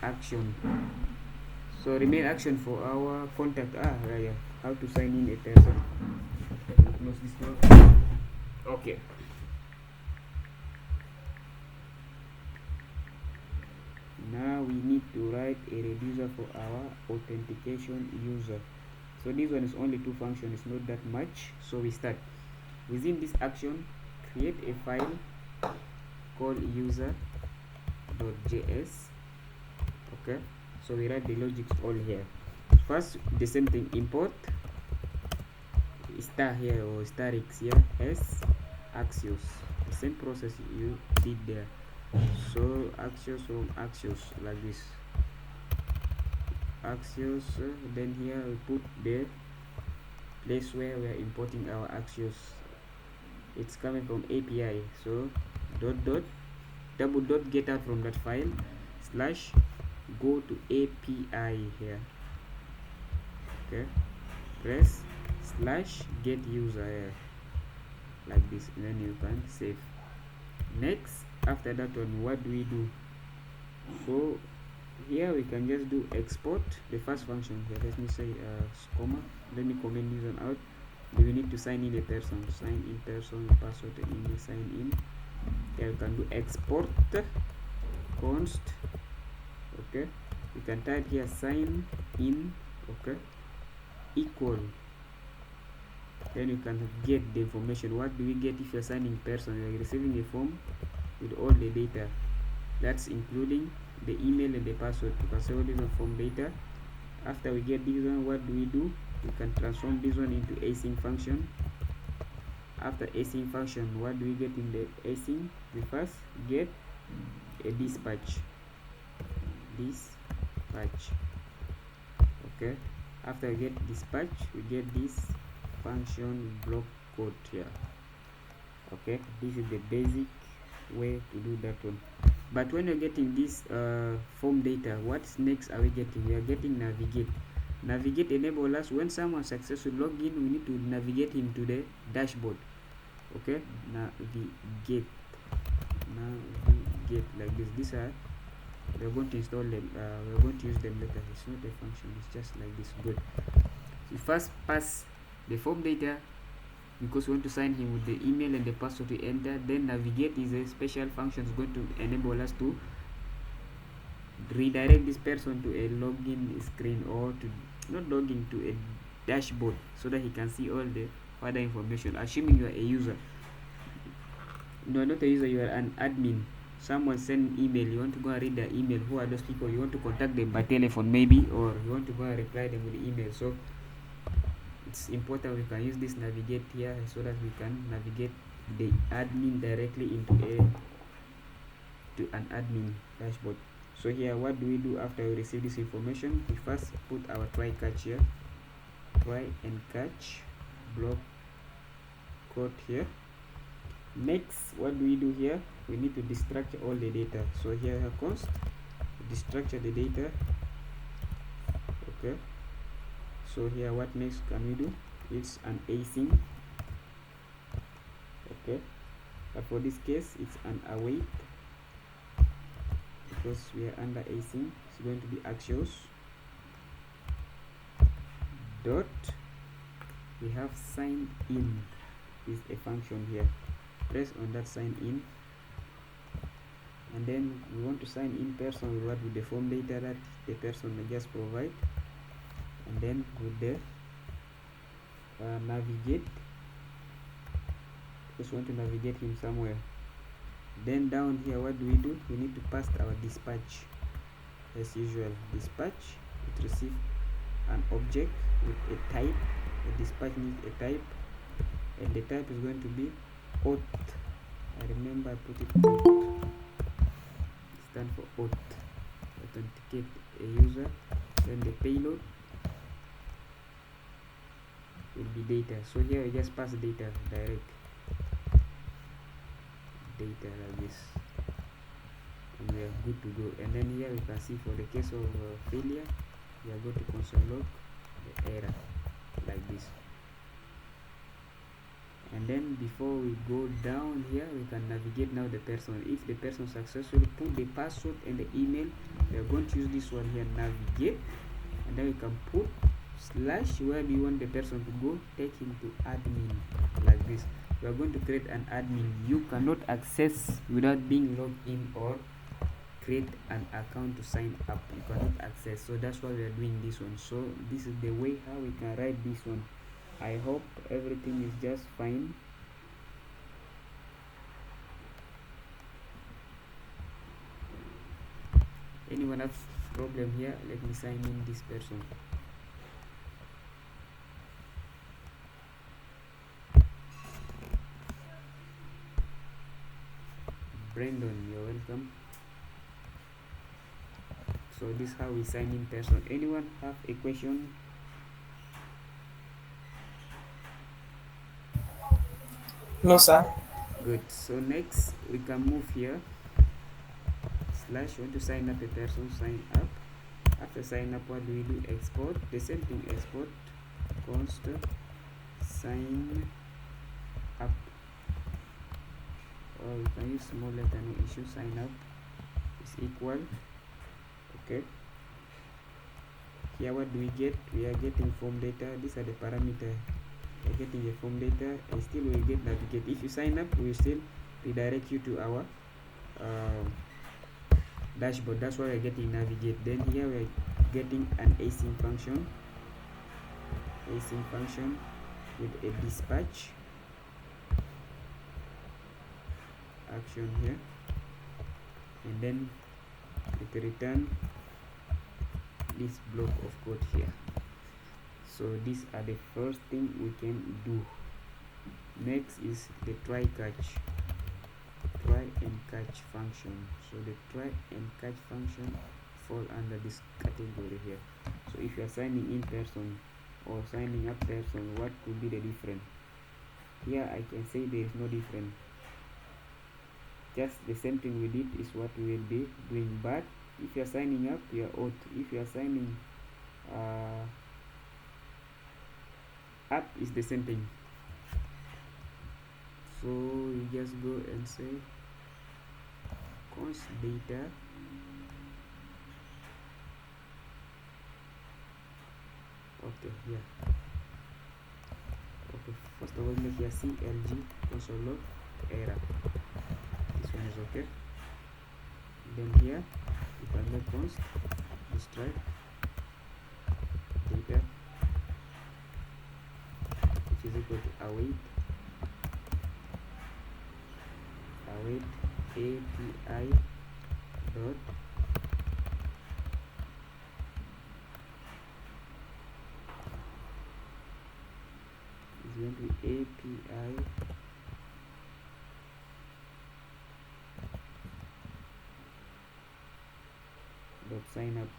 action. So remain action for our contact. Yeah. How to sign in a person. Close this door. Okay. Now we need to write a reducer for our authentication user. So this one is only 2 functions, it's not that much. So we start within this action, create a file called user.js. okay, so we write the logics all here. First, the same thing, import star here or starix here as axios, the same process you did there. So axios from axios, like this, axios. Then here we put the place where we are importing our axios. It's coming from API, so double dot get out from that file slash go to API here. Okay, press slash get user here, like this, and then you can save. Next, after that one, what do we do? So here we can just do export the first function here. Let me say comma, let me comment this one out. Do we need to sign in a person? Sign in person, password and email, sign in. Here we can do export const. Okay, you can type here sign in, okay, equal. Then you can get the information. What do we get if you're signing person? You're receiving a form with all the data, that's including the email and the password. You can say all this one form data. After we get this one, what do? We can transform this one into async function. After async function, what do we get in the async? We first get a dispatch. Okay, after we get dispatch, we get this function block code here. Okay, this is the basic way to do that one. But when you're getting this form data, what's next are we getting? We are getting navigate enable us when someone successfully log in, we need to navigate him to the dashboard. Okay, navigate like this. These are, we're going to install them, we're going to use them later. It's not a function, it's just like this. Good. So first pass the form data, because we want to sign him with the email and the password to enter. Then navigate is a special function, is going to enable us to redirect this person to a login screen, or to not login, to a dashboard, so that he can see all the further information. Assuming you are a user, no, not a user, you are an admin. Someone send email, you want to go and read the email. Who are those people? You want to contact them by telephone maybe, or you want to go and reply them with the email. So it's important we can use this navigate here, so that we can navigate the admin directly into an admin dashboard. So here, what do we do after we receive this information? We first put our try catch here, try and catch block code here. Next, what do we do here? We need to destructure all the data. So here const destructure the data. Okay, so here what next can we do? It's an async. Okay, but for this case it's an await, because we are under async. It's going to be actuals dot, we have sign in is a function here. Press on that sign in, and then we want to sign in person with what? With the form data that the person may just provide, and then with the navigate, just want to navigate him somewhere. Then down here, what do? We need to pass our dispatch as usual. Dispatch, it receive an object with a type. The dispatch needs a type, and the type is going to be auth. I remember I put it auth. It stands for auth, authenticate a user. Then the payload will be data. So here we just pass data direct, data like this, and we are good to go. And then here we can see, for the case of failure, we are going to console log the error like this. And then before we go down here, we can navigate now the person. If the person successfully put the password and the email, we are going to use this one here, navigate, and then we can put slash, where do you want the person to go? Take him to admin like this. We are going to create an admin. You cannot access without being logged in, or create an account to sign up. You cannot access, so that's why we are doing this one. So this is the way how we can write this one. I hope everything is just fine. Anyone have problem here? Let me sign in this person. Brandon, you're welcome. So this is how we sign in person. Anyone have a question? No, sir. Good. So next we can move here. Slash, want to sign up a person, sign up. After sign up, what do we do? Export. The same thing, export const sign up, or we can use small letter, no issue. Sign up is equal. Okay, here what do we get? We are getting form data. These are the parameter. We are getting a form data, and still we get navigate. If you sign up, we will still redirect you to our dashboard. That's why we're getting navigate. Then here we're getting an async function with a dispatch action here, and then it return this block of code here. So these are the first thing we can do. Next is the try and catch function. So the try and catch function fall under this category here. So if you are signing in person or signing up person, what could be the difference? Here I can say there is no difference. Just the same thing we did is what we will be doing. But if you are signing up, you are auth. If you are signing up, is the same thing. So you just go and say const data okay, yeah, okay. First of all, make here clg console log error. This one is okay. Then here we can let const distract data, which is equal to await API dot is going to be API dot sign up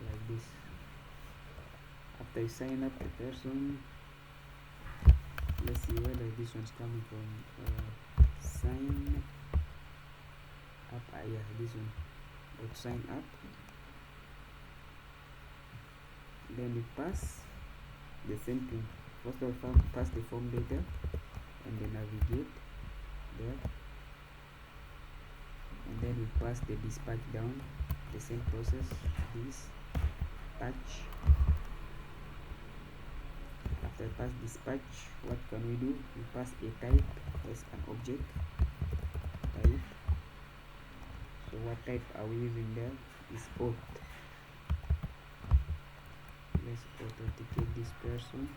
like this. After you sign up the person, let's see whether this one's coming from sign up. Yeah, this one dot sign up. Then we pass the same thing. First of all, pass the form data and then navigate there, and then we pass the dispatch down, the same process, this patch. After pass dispatch, what can we do? We pass a type as an object type. So what type are we using there? Is auth. Let's authenticate this person.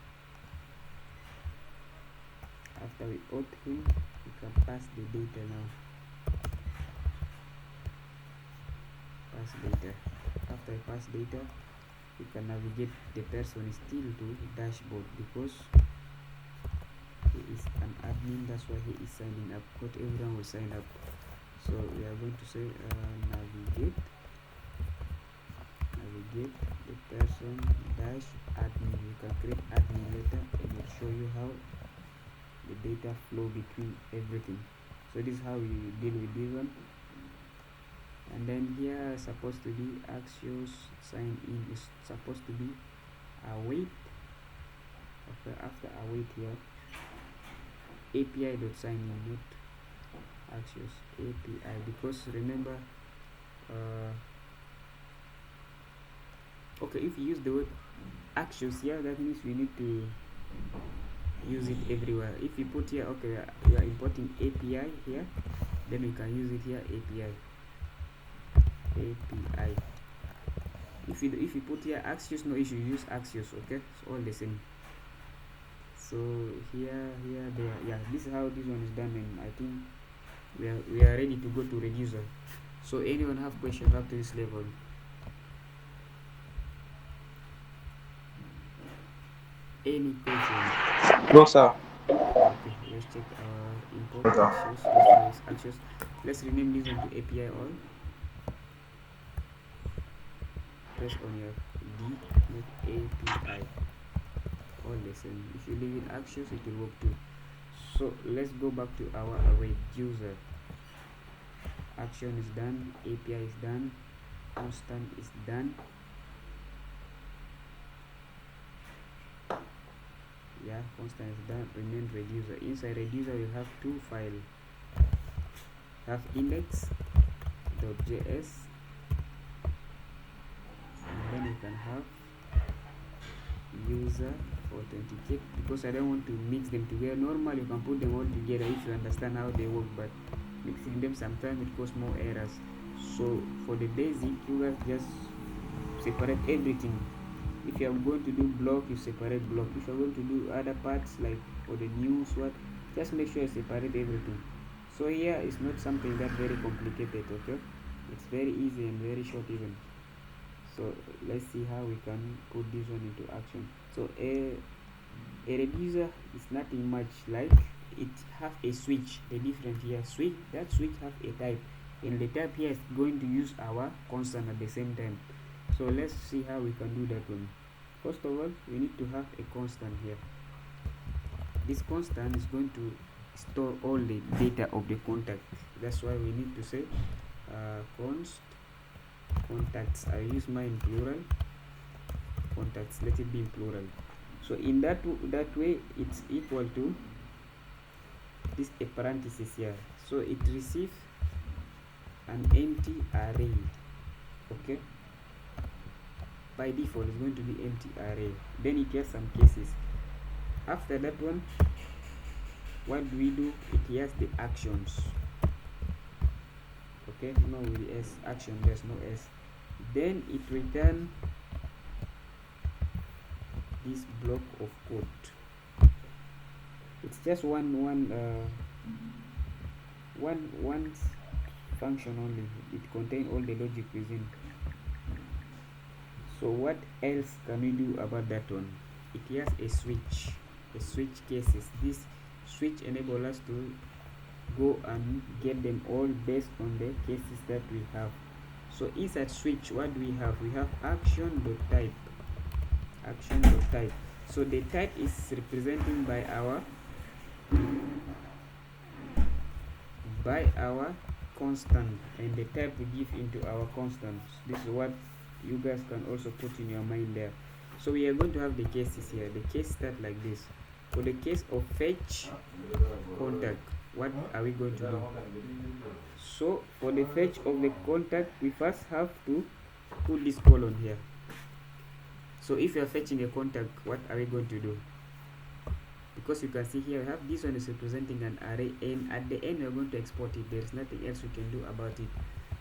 After we auth him, we can pass the data now. Pass data. After I pass data, we can navigate the person still to dashboard, because he is an admin, that's why he is signing up. Not everyone will sign up. So we are going to say navigate the person dash admin. You can create admin later and it will show you how the data flow between everything. So this is how we deal with this one. And then here supposed to be Axios sign in is supposed to be await. Okay, after await here API dot sign in, not Axios API, because remember okay, if you use the word Axios here, that means we need to use it everywhere. If you put here, okay, we are importing API here, then we can use it here API. If you put here Axios, no issue, use Axios. Okay, it's all the same. So here, there, yeah, this is how this one is done, and I think we are ready to go to Reducer. So anyone have questions up to this level? Any questions? No, sir. Okay, let's check our import Axios. Let's try this Axios. Let's rename this one to API all. Press on your D, not API. All the same. If you leave it Axios, it will work too. So let's go back to our Reducer. Action is done, API is done, constant is done. Yeah, constant is done. Remain Reducer. Inside Reducer you have two files. Have index.js, and then you can have user authenticate, because I don't want to mix them together. Normally you can put them all together if you understand how they work, but mixing them sometimes it causes more errors. So for the basic, you guys just separate everything. If you are going to do block, you separate block. If you are going to do other parts like for the news, what, just make sure you separate everything. So here it's not something that very complicated. Okay, it's very easy and very short even. So let's see how we can put this one into action. So a Reducer is nothing much, like it have a switch. The difference here, that switch have a type, and the type here is going to use our constant at the same time. So let's see how we can do that one. First of all, we need to have a constant here. This constant is going to store all the data of the contact. That's why we need to say const contacts. I use mine plural. Contacts, let it be in plural. So in that way, it's equal to this a parenthesis here. So it receives an empty array. Okay, by default it's going to be empty array. Then it has some cases. After that one, what do we do? It has the actions. Okay, no with the s, action, there's no s. Then it return this block of code. It's just one function only. It contains all the logic within. So what else can we do about that one? It has a switch cases. This switch enable us to go and get them all based on the cases that we have. So inside switch, what do we have? We have action.type. So the type is represented by our constant, and the type we give into our constants. This is what you guys can also put in your mind there. So we are going to have the cases here. The case start like this. For the case of fetch contact, what are we going to do? So for the fetch of the contact, we first have to put this colon here. So if you are fetching a contact, what are we going to do? Because you can see here we have this one is representing an array, and at the end we are going to export it. There is nothing else we can do about it.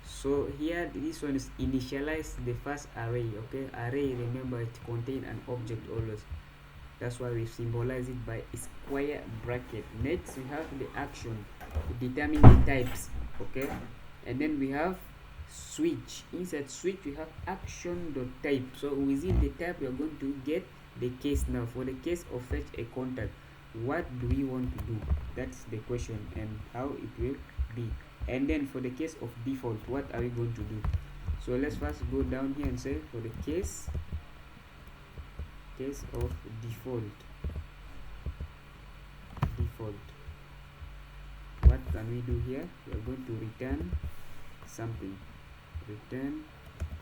So here this one is initialize the first array. Okay, array, remember it contains an object always. That's why we symbolize it by a square bracket. Next we have the action to determine the types. Okay, and then we have switch. Inside switch we have action.type. So within the type we are going to get the case. Now for the case of fetch a contact, what do we want to do? That's the question, and how it will be. And then for the case of default, what are we going to do? So let's first go down here and say for the case of default, what can we do here? We are going to return something, return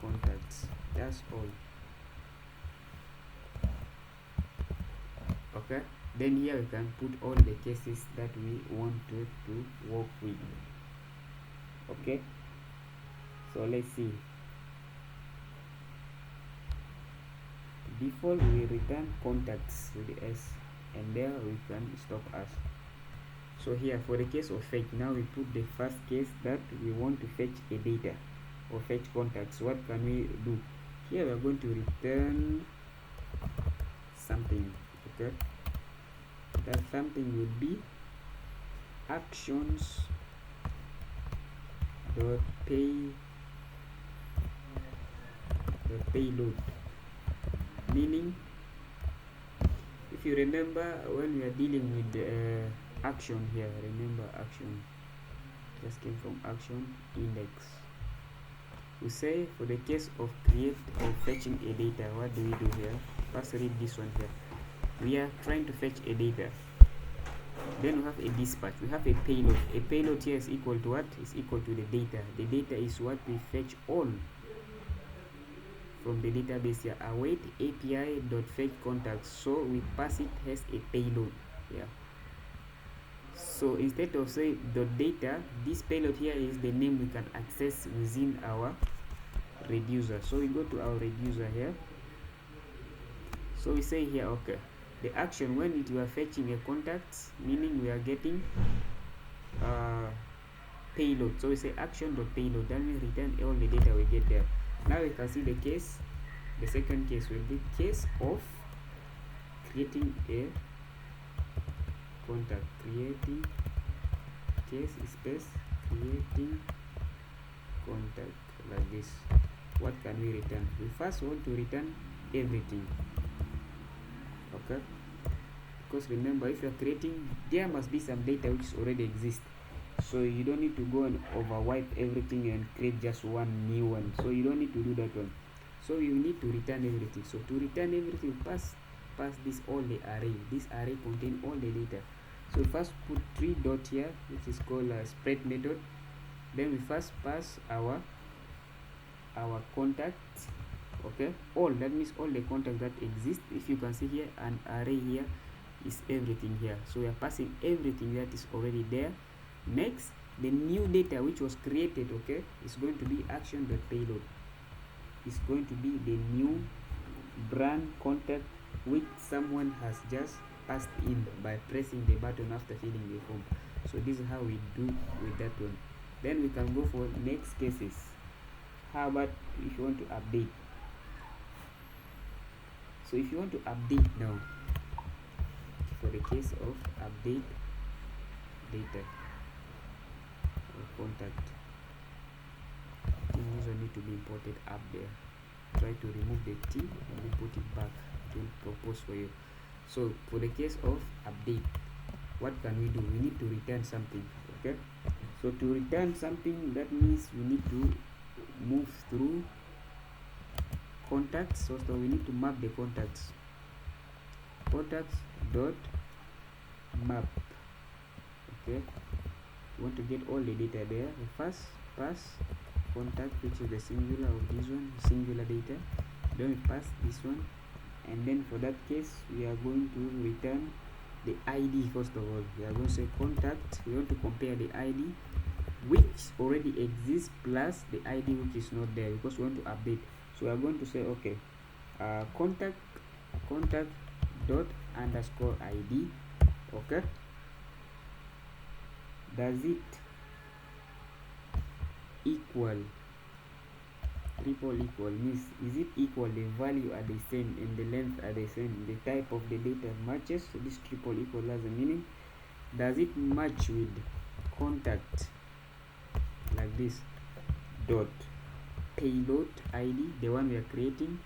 contacts. That's all. Okay, then here we can put all the cases that we want to work with. Okay, so let's see. Default we return contacts with the s, and there we can stop us. So here for the case of fetch, now we put the first case that we want to fetch a data or fetch contacts. What can we do? Here we are going to return something. Okay, that something will be actions dot payload. Meaning, if you remember when we are dealing with the action here, remember action just came from action index. We say for the case of create or fetching a data, what do we do here? First read this one here. We are trying to fetch a data. Then we have a dispatch. We have a payload. A payload here is equal to what? Is equal to the data. The data is what we fetch all from the database here. Await API.fetch contacts. So we pass it as a payload. Yeah. So instead of say the data, this payload here is the name we can access within our reducer. So we go to our reducer here. So we say here, okay, the action when we are fetching a contact, meaning we are getting payload. So we say action.payload, then we return all the data we get there. Now we can see the case. The second case will be case of creating a contact, creating case space creating contact like this. What can we return? We first want to return everything. Okay, because remember, if you are creating, there must be some data which already exists, so you don't need to go and overwipe everything and create just one new one. So you don't need to do that one. So you need to return everything. So to return everything, pass this all the array. This array contain all the data. So first put 3 dot here, which is called a spread method. Then we first pass our contacts. Okay, all, that means all the contacts that exist. If you can see here, an array here is everything here. So we are passing everything that is already there. Next, the new data which was created, okay, is going to be action.payload. It's going to be the new brand contact which someone has just passed in by pressing the button after filling the form. So this is how we do with that one. Then we can go for next cases. How about if you want to update? So if you want to update now, for the case of update data or contact, this one need to be imported up there. Try to remove the T and then put it back. It will propose for you. So for the case of update, what can we do? We need to return something. Okay, so to return something, that means we need to move through contacts. So we need to map the contacts dot map. Okay, we want to get all the data there. We first pass contact, which is the singular of this one, singular data. Then we pass this one, and then for that case we are going to return the ID. First of all, we are going to say contact. We want to compare the ID which already exists plus the ID which is not there, because we want to update. So we are going to say, okay, contact dot underscore ID. Okay, does it equal triple equal? Means is it equal, the value are the same and the length are the same, the type of the data matches. So this triple equal has a meaning. Does it match with contact like this dot payload ID, the one we are creating,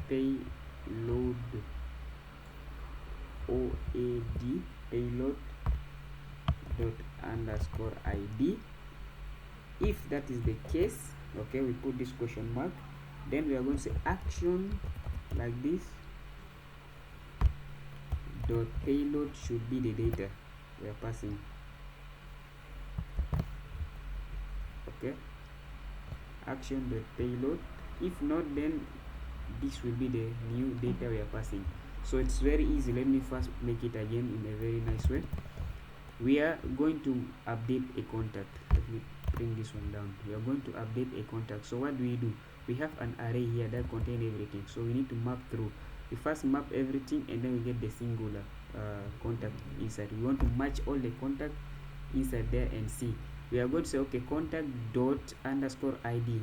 payload OAD, payload dot underscore ID? If that is the case, okay, we put this question mark. Then we are going to say action like this dot payload should be the data we are passing. Okay, action dot payload. If not, then this will be the new data we are passing. So it's very easy. Let me first make it again in a very nice way. We are going to update a contact. Let me bring this one down. We are going to update a contact. So what do? We have an array here that contains everything, so we need to map through. We first map everything and then we get the singular contact inside. We want to match all the contact inside there and see. We are going to say, okay, contact dot underscore ID,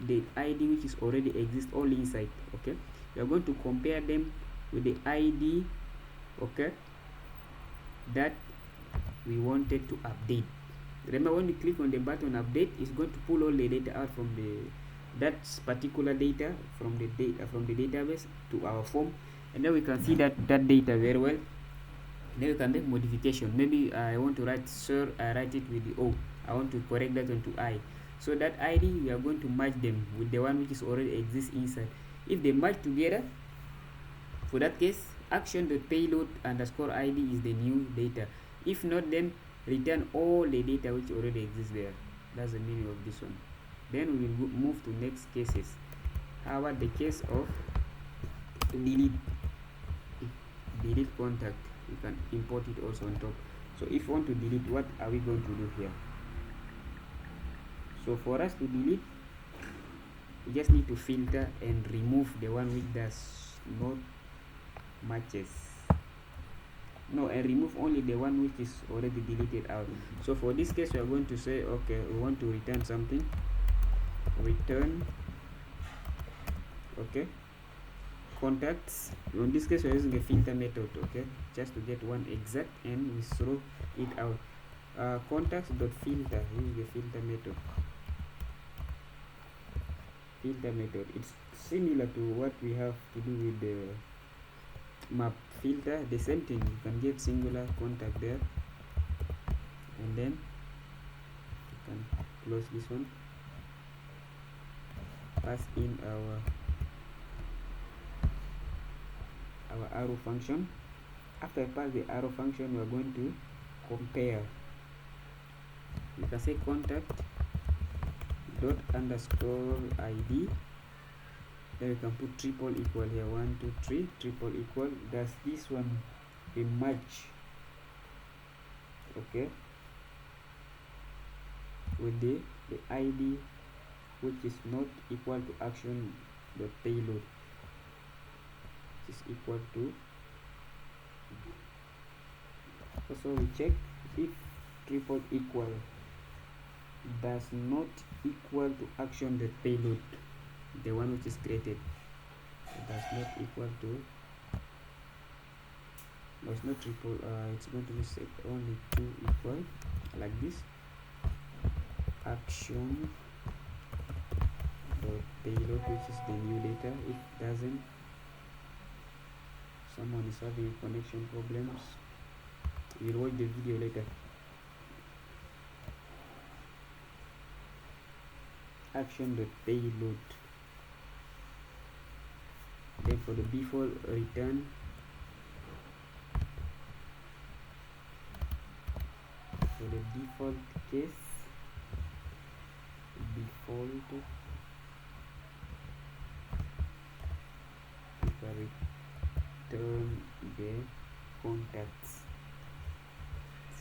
the ID which is already exists all inside. Okay, we are going to compare them with the ID, okay, that we wanted to update. Remember, when you click on the button update, it's going to pull all the data out from that particular data from the database to our form, and then we can see that data very well. Then we can make modification. Maybe I want to write sir, I write it with the O. I want to correct that onto I. So that ID, we are going to match them with the one which is already exists inside. If they match together, for that case, action.payload underscore ID is the new data. If not, then return all the data which already exists there. That's the meaning of this one. Then we will move to next cases. How about the case of delete contact? You can import it also on top. So if you want to delete, what are we going to do here? So for us to delete, we just need to filter and remove the one which does not matches. No, and remove only the one which is already deleted out. So for this case, we are going to say, okay, we want to return something. Return, okay, contacts. In this case, we are using a filter method, okay, just to get one exact, and we throw it out. Contacts.filter, use the filter method. It's similar to what we have to do with the map filter. The same thing, you can get singular contact there, and then you can close this one, pass in our arrow function. After I pass the arrow function, we are going to compare. You can say contact dot underscore ID. Then we can put triple equal here, 1 2 3 triple equal. Does this one a match, okay, with the ID which is not equal to action dot payload, which is equal to Also we check if triple equal does not equal to action the payload, the one which is created. It does not equal to, no, it's not triple, it's going to be set only two equal, like this, action dot payload, which is the new data. If doesn't, someone is having connection problems, we'll watch the video later. Action dot payload. Then for the default return, for the default case, default we can return the contacts.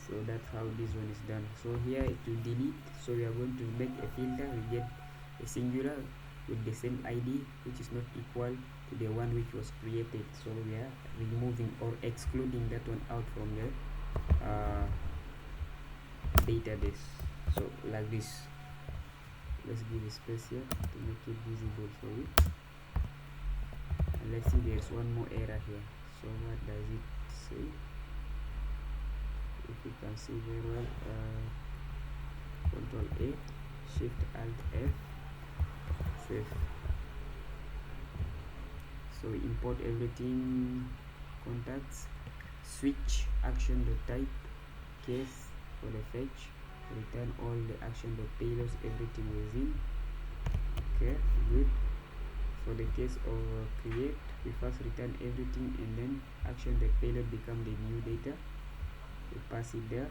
So that's how this one is done. So here to delete, so we are going to make a filter, we get a singular with the same ID which is not equal to the one which was created. So we are removing or excluding that one out from the database. So like this. Let's give a space here to make it visible for you. And let's see, there's one more error here. So what does it say? If you can see very well, Control A, Shift Alt F, save. So import everything, contacts, switch action dot type, case for the fetch, return all the action dot payloads, everything within. Okay, good. For the case of create, we first return everything and then action dot payload become the new data. We pass it there.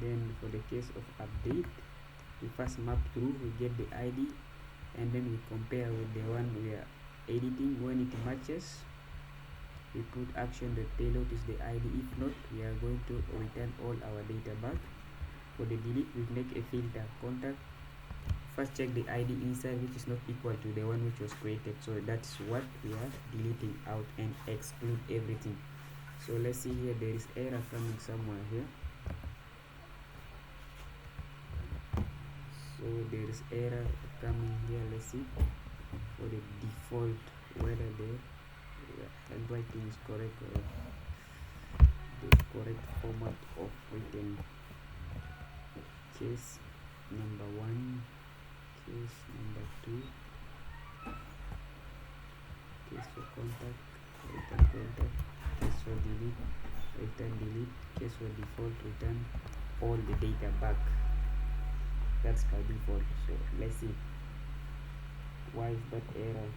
Then for the case of update, we first map through, we get the ID and then we compare with the one we are editing. When it matches, we put action dot payload is the ID. If not, we are going to return all our data back. For the delete, we make a filter contact. First check the ID inside which is not equal to the one which was created. So that's what we are deleting out and exclude everything. So let's see here, there is error coming somewhere here. So there is error coming here. Let's see for the default whether the handwriting is correct or the correct format of written. Case number 1, case number 2, case for contact, return contact, case for delete, return delete, case for default, return all the data back. That's by default. So let's see why is that error.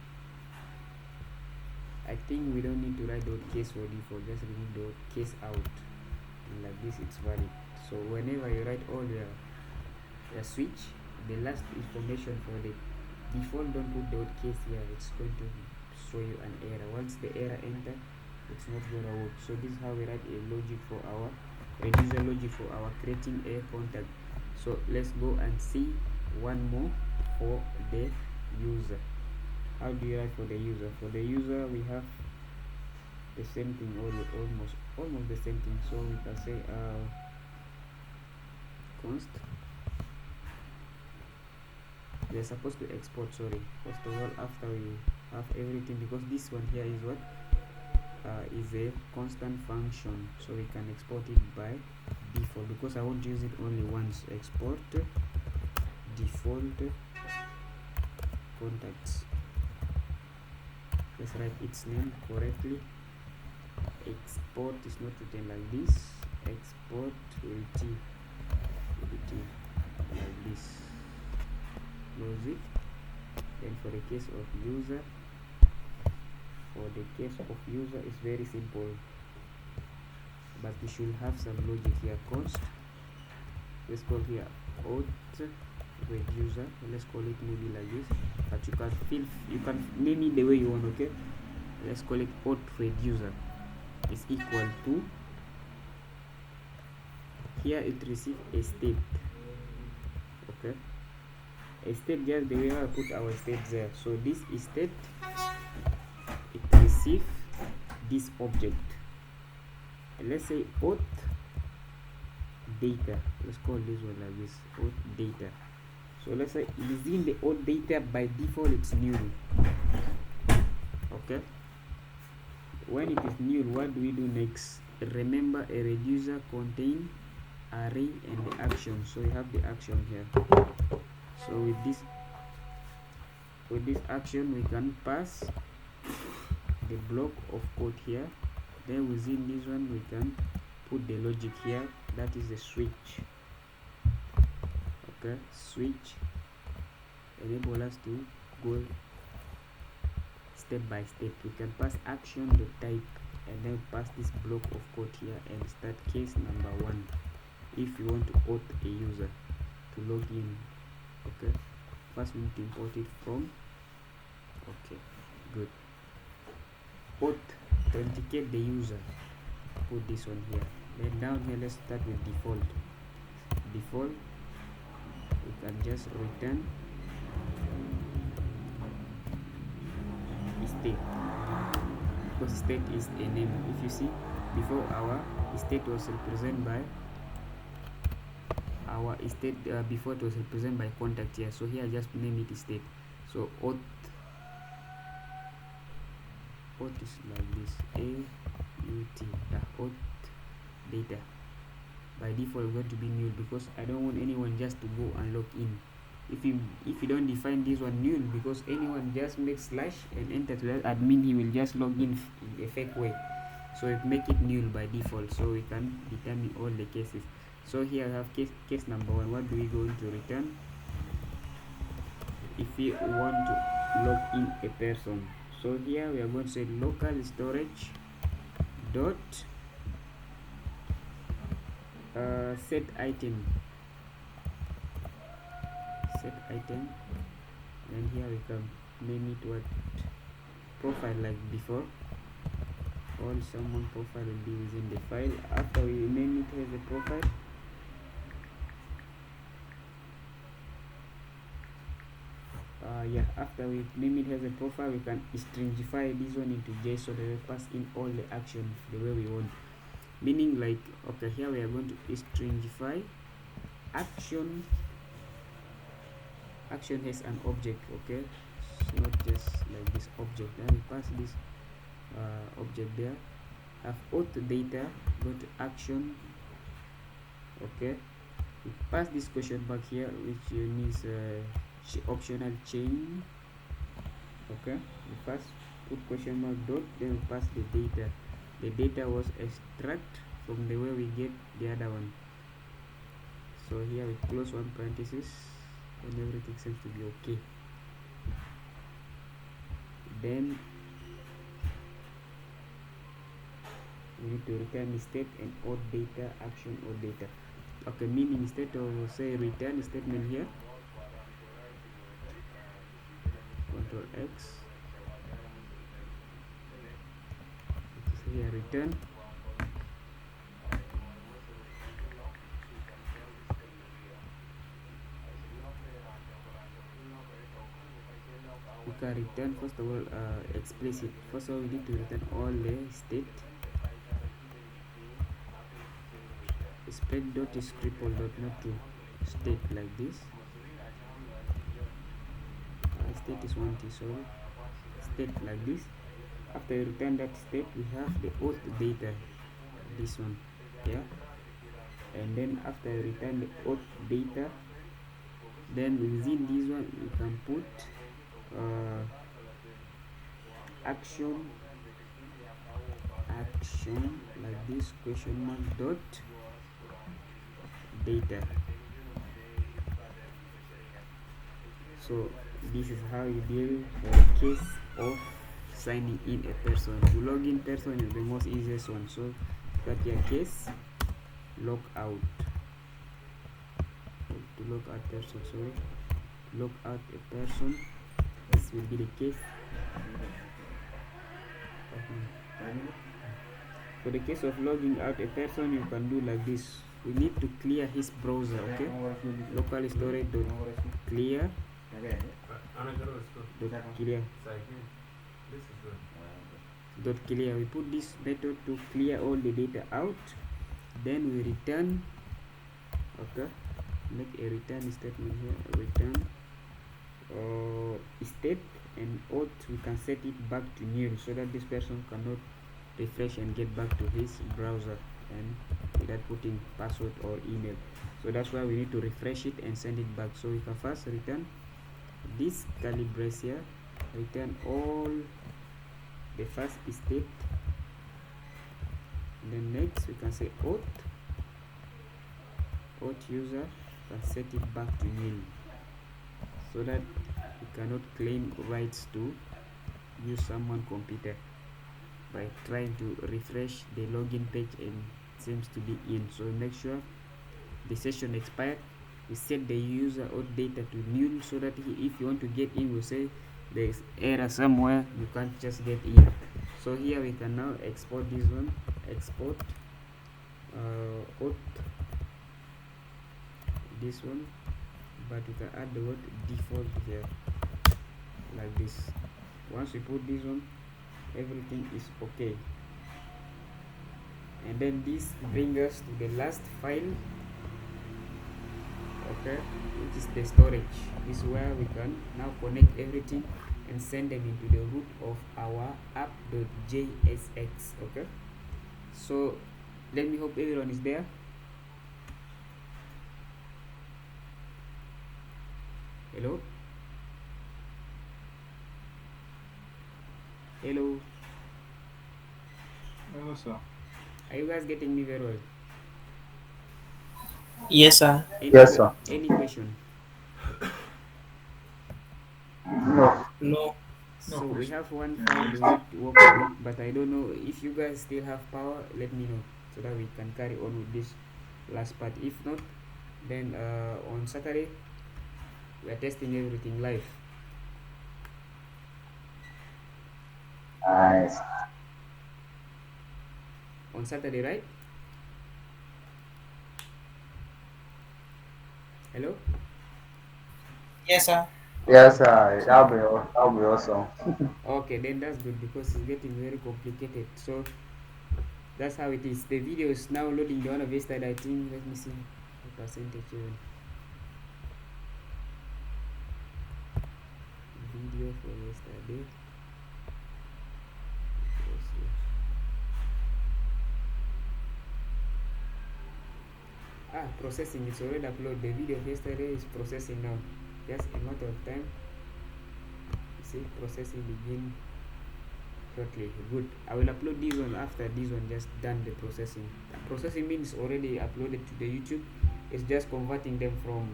I think we don't need to write dot case for default, just remove the case out, and like this it's valid. So whenever you write all your switch, the last information for the default, don't put dot case here, it's going to show you an error. Once the error enter, it's not gonna work. So this is how we write a logic for our reducer logic for our creating a contact. So let's go and see one more for the user. How do you write for the user? For the user, we have the same thing, almost the same thing. So we can say const. We are supposed to export, sorry, first of all, after we have everything, because this one here is what is a constant function, so we can export it by default. Because I won't use it only once, export default contacts. Let's write its name correctly. Export is not written like this, export with T, like this. Close it. Then for the case of user, it's very simple, but we should have some logic here. Const, let's call here auth reducer, let's call it maybe like this, but you can name it the way you want. Okay, let's call it auth reducer is equal to, here it receives a state. Okay, a state, just the way I put our state there. So this is state, it receives this object. And let's say auth data. Let's call this one like this, auth data. So let's say within the auth data, by default it's null. Okay, when it is null, what do we do next? Remember, a reducer contain array and the action. So you have the action here. So with this action we can pass the block of code here. Then within this one we can put the logic here, that is the switch. Okay, switch enable us to go step by step. We can pass action the type and then pass this block of code here and start case number 1 if you want to auth a user to log in. Okay, first we need to import it from. Okay, good. Auth, authenticate the user, put this one here. Then down here let's start with default. Default, we can just return state, because state is a name. If you see, before our state was represented by before it was represented by contact here, so here I just name it state. So auth is like this, AUT, auth data. By default going to be null, because I don't want anyone just to go and log in. If you don't define this one null, because anyone just makes slash and enter to that admin, he will just log in a fake way. So it make it null by default, so we can determine all the cases. So here I have case number 1. What do we going to return? If we want to log in a person, so here we are going to say local storage dot set item, and here we can name it what profile, like before. All someone profile will be within the file. After we name it as a profile, after we name it as a profile, we can stringify this one into JSON, so that we pass in all the action the way we want. Meaning, like, okay, here we are going to stringify action. Action has an object. Okay, it's not just like this object. Then we pass this object there. Have auth data, go to action. Okay, we pass this question mark here, which means optional chain. Okay, we pass, put question mark dot, then we pass the data. The data was extract from the way we get the other one. So here we close one parenthesis and everything seems to be okay. Then we need to return the state and auth data, action auth data. Okay, meaning instead of say return statement here, Control X, here return we can return first of all explicit. First of all, we need to return all the state. Spread dot is triple dot, not to state like this. State is 1T, sorry, state like this. After you return that state, we have the auth data, this one here, and then after you return the auth data, then within this one you can put action like this, question mark dot data. So this is how you deal with the case of signing in a person. To log in person is the most easiest one. So that your case log out. To log out person, sorry, log out a person, this will be the case. For the case of logging out a person, you can do like this. We need to clear his browser. Okay, local storage dot clear dot clear. We put this method to clear all the data out. Then we return Okay, make a return statement here, return state, and auth we can set it back to nil so that this person cannot refresh and get back to his browser and without putting password or email. So that's why we need to refresh it and send it back. So we can first return this curly brace here, return all the first state, and then next we can say auth user can set it back to nil so that we cannot claim rights to use someone's computer by trying to refresh the login page and seems to be in. So make sure the session expired, we set the user auth data to nil so that if you want to get in, we say there's error somewhere, you can't just get in. So here we can now export this one, export auth this one, but we can add the word default here like this. Once we put this one, everything is okay, and then this brings us to the last file, okay, which is the storage. This is where we can now connect everything and send them into the root of our app.jsx. okay, so let me hope everyone is there. Hello, hello, Hello, sir. are you guys getting me very well? Yes, sir. Yes, sir. Any question? No. No. So we question. have one file we need to work on it, but I don't know if you guys still have power. Let me know so that we can carry on with this last part. If not, then on Saturday we are testing everything live. Nice. On Saturday, right? Hello? Yes, sir. Yes, sir. That'll be awesome. Okay, then that's good because it's getting very complicated. So that's how it is. The video is now loading. The one of yesterday, I think. Let me see the percentage even. Video for yesterday. Let's see. Processing. It's already uploaded. The video of yesterday is processing now. Just a matter of time. You see, processing begin shortly. Good. I will upload this one after this one just done the processing. Processing means already uploaded to the YouTube. It's just converting them from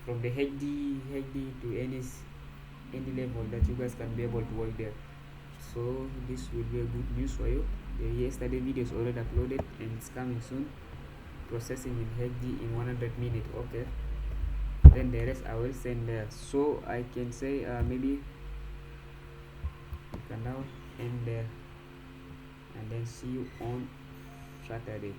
the HD to any level that you guys can be able to work there. So this will be a good news for you. The yesterday video is already uploaded and it's coming soon. Processing in HD in 100 minutes. Okay. Then the rest I will send there. So I can say maybe you can now end there and then see you on Saturday.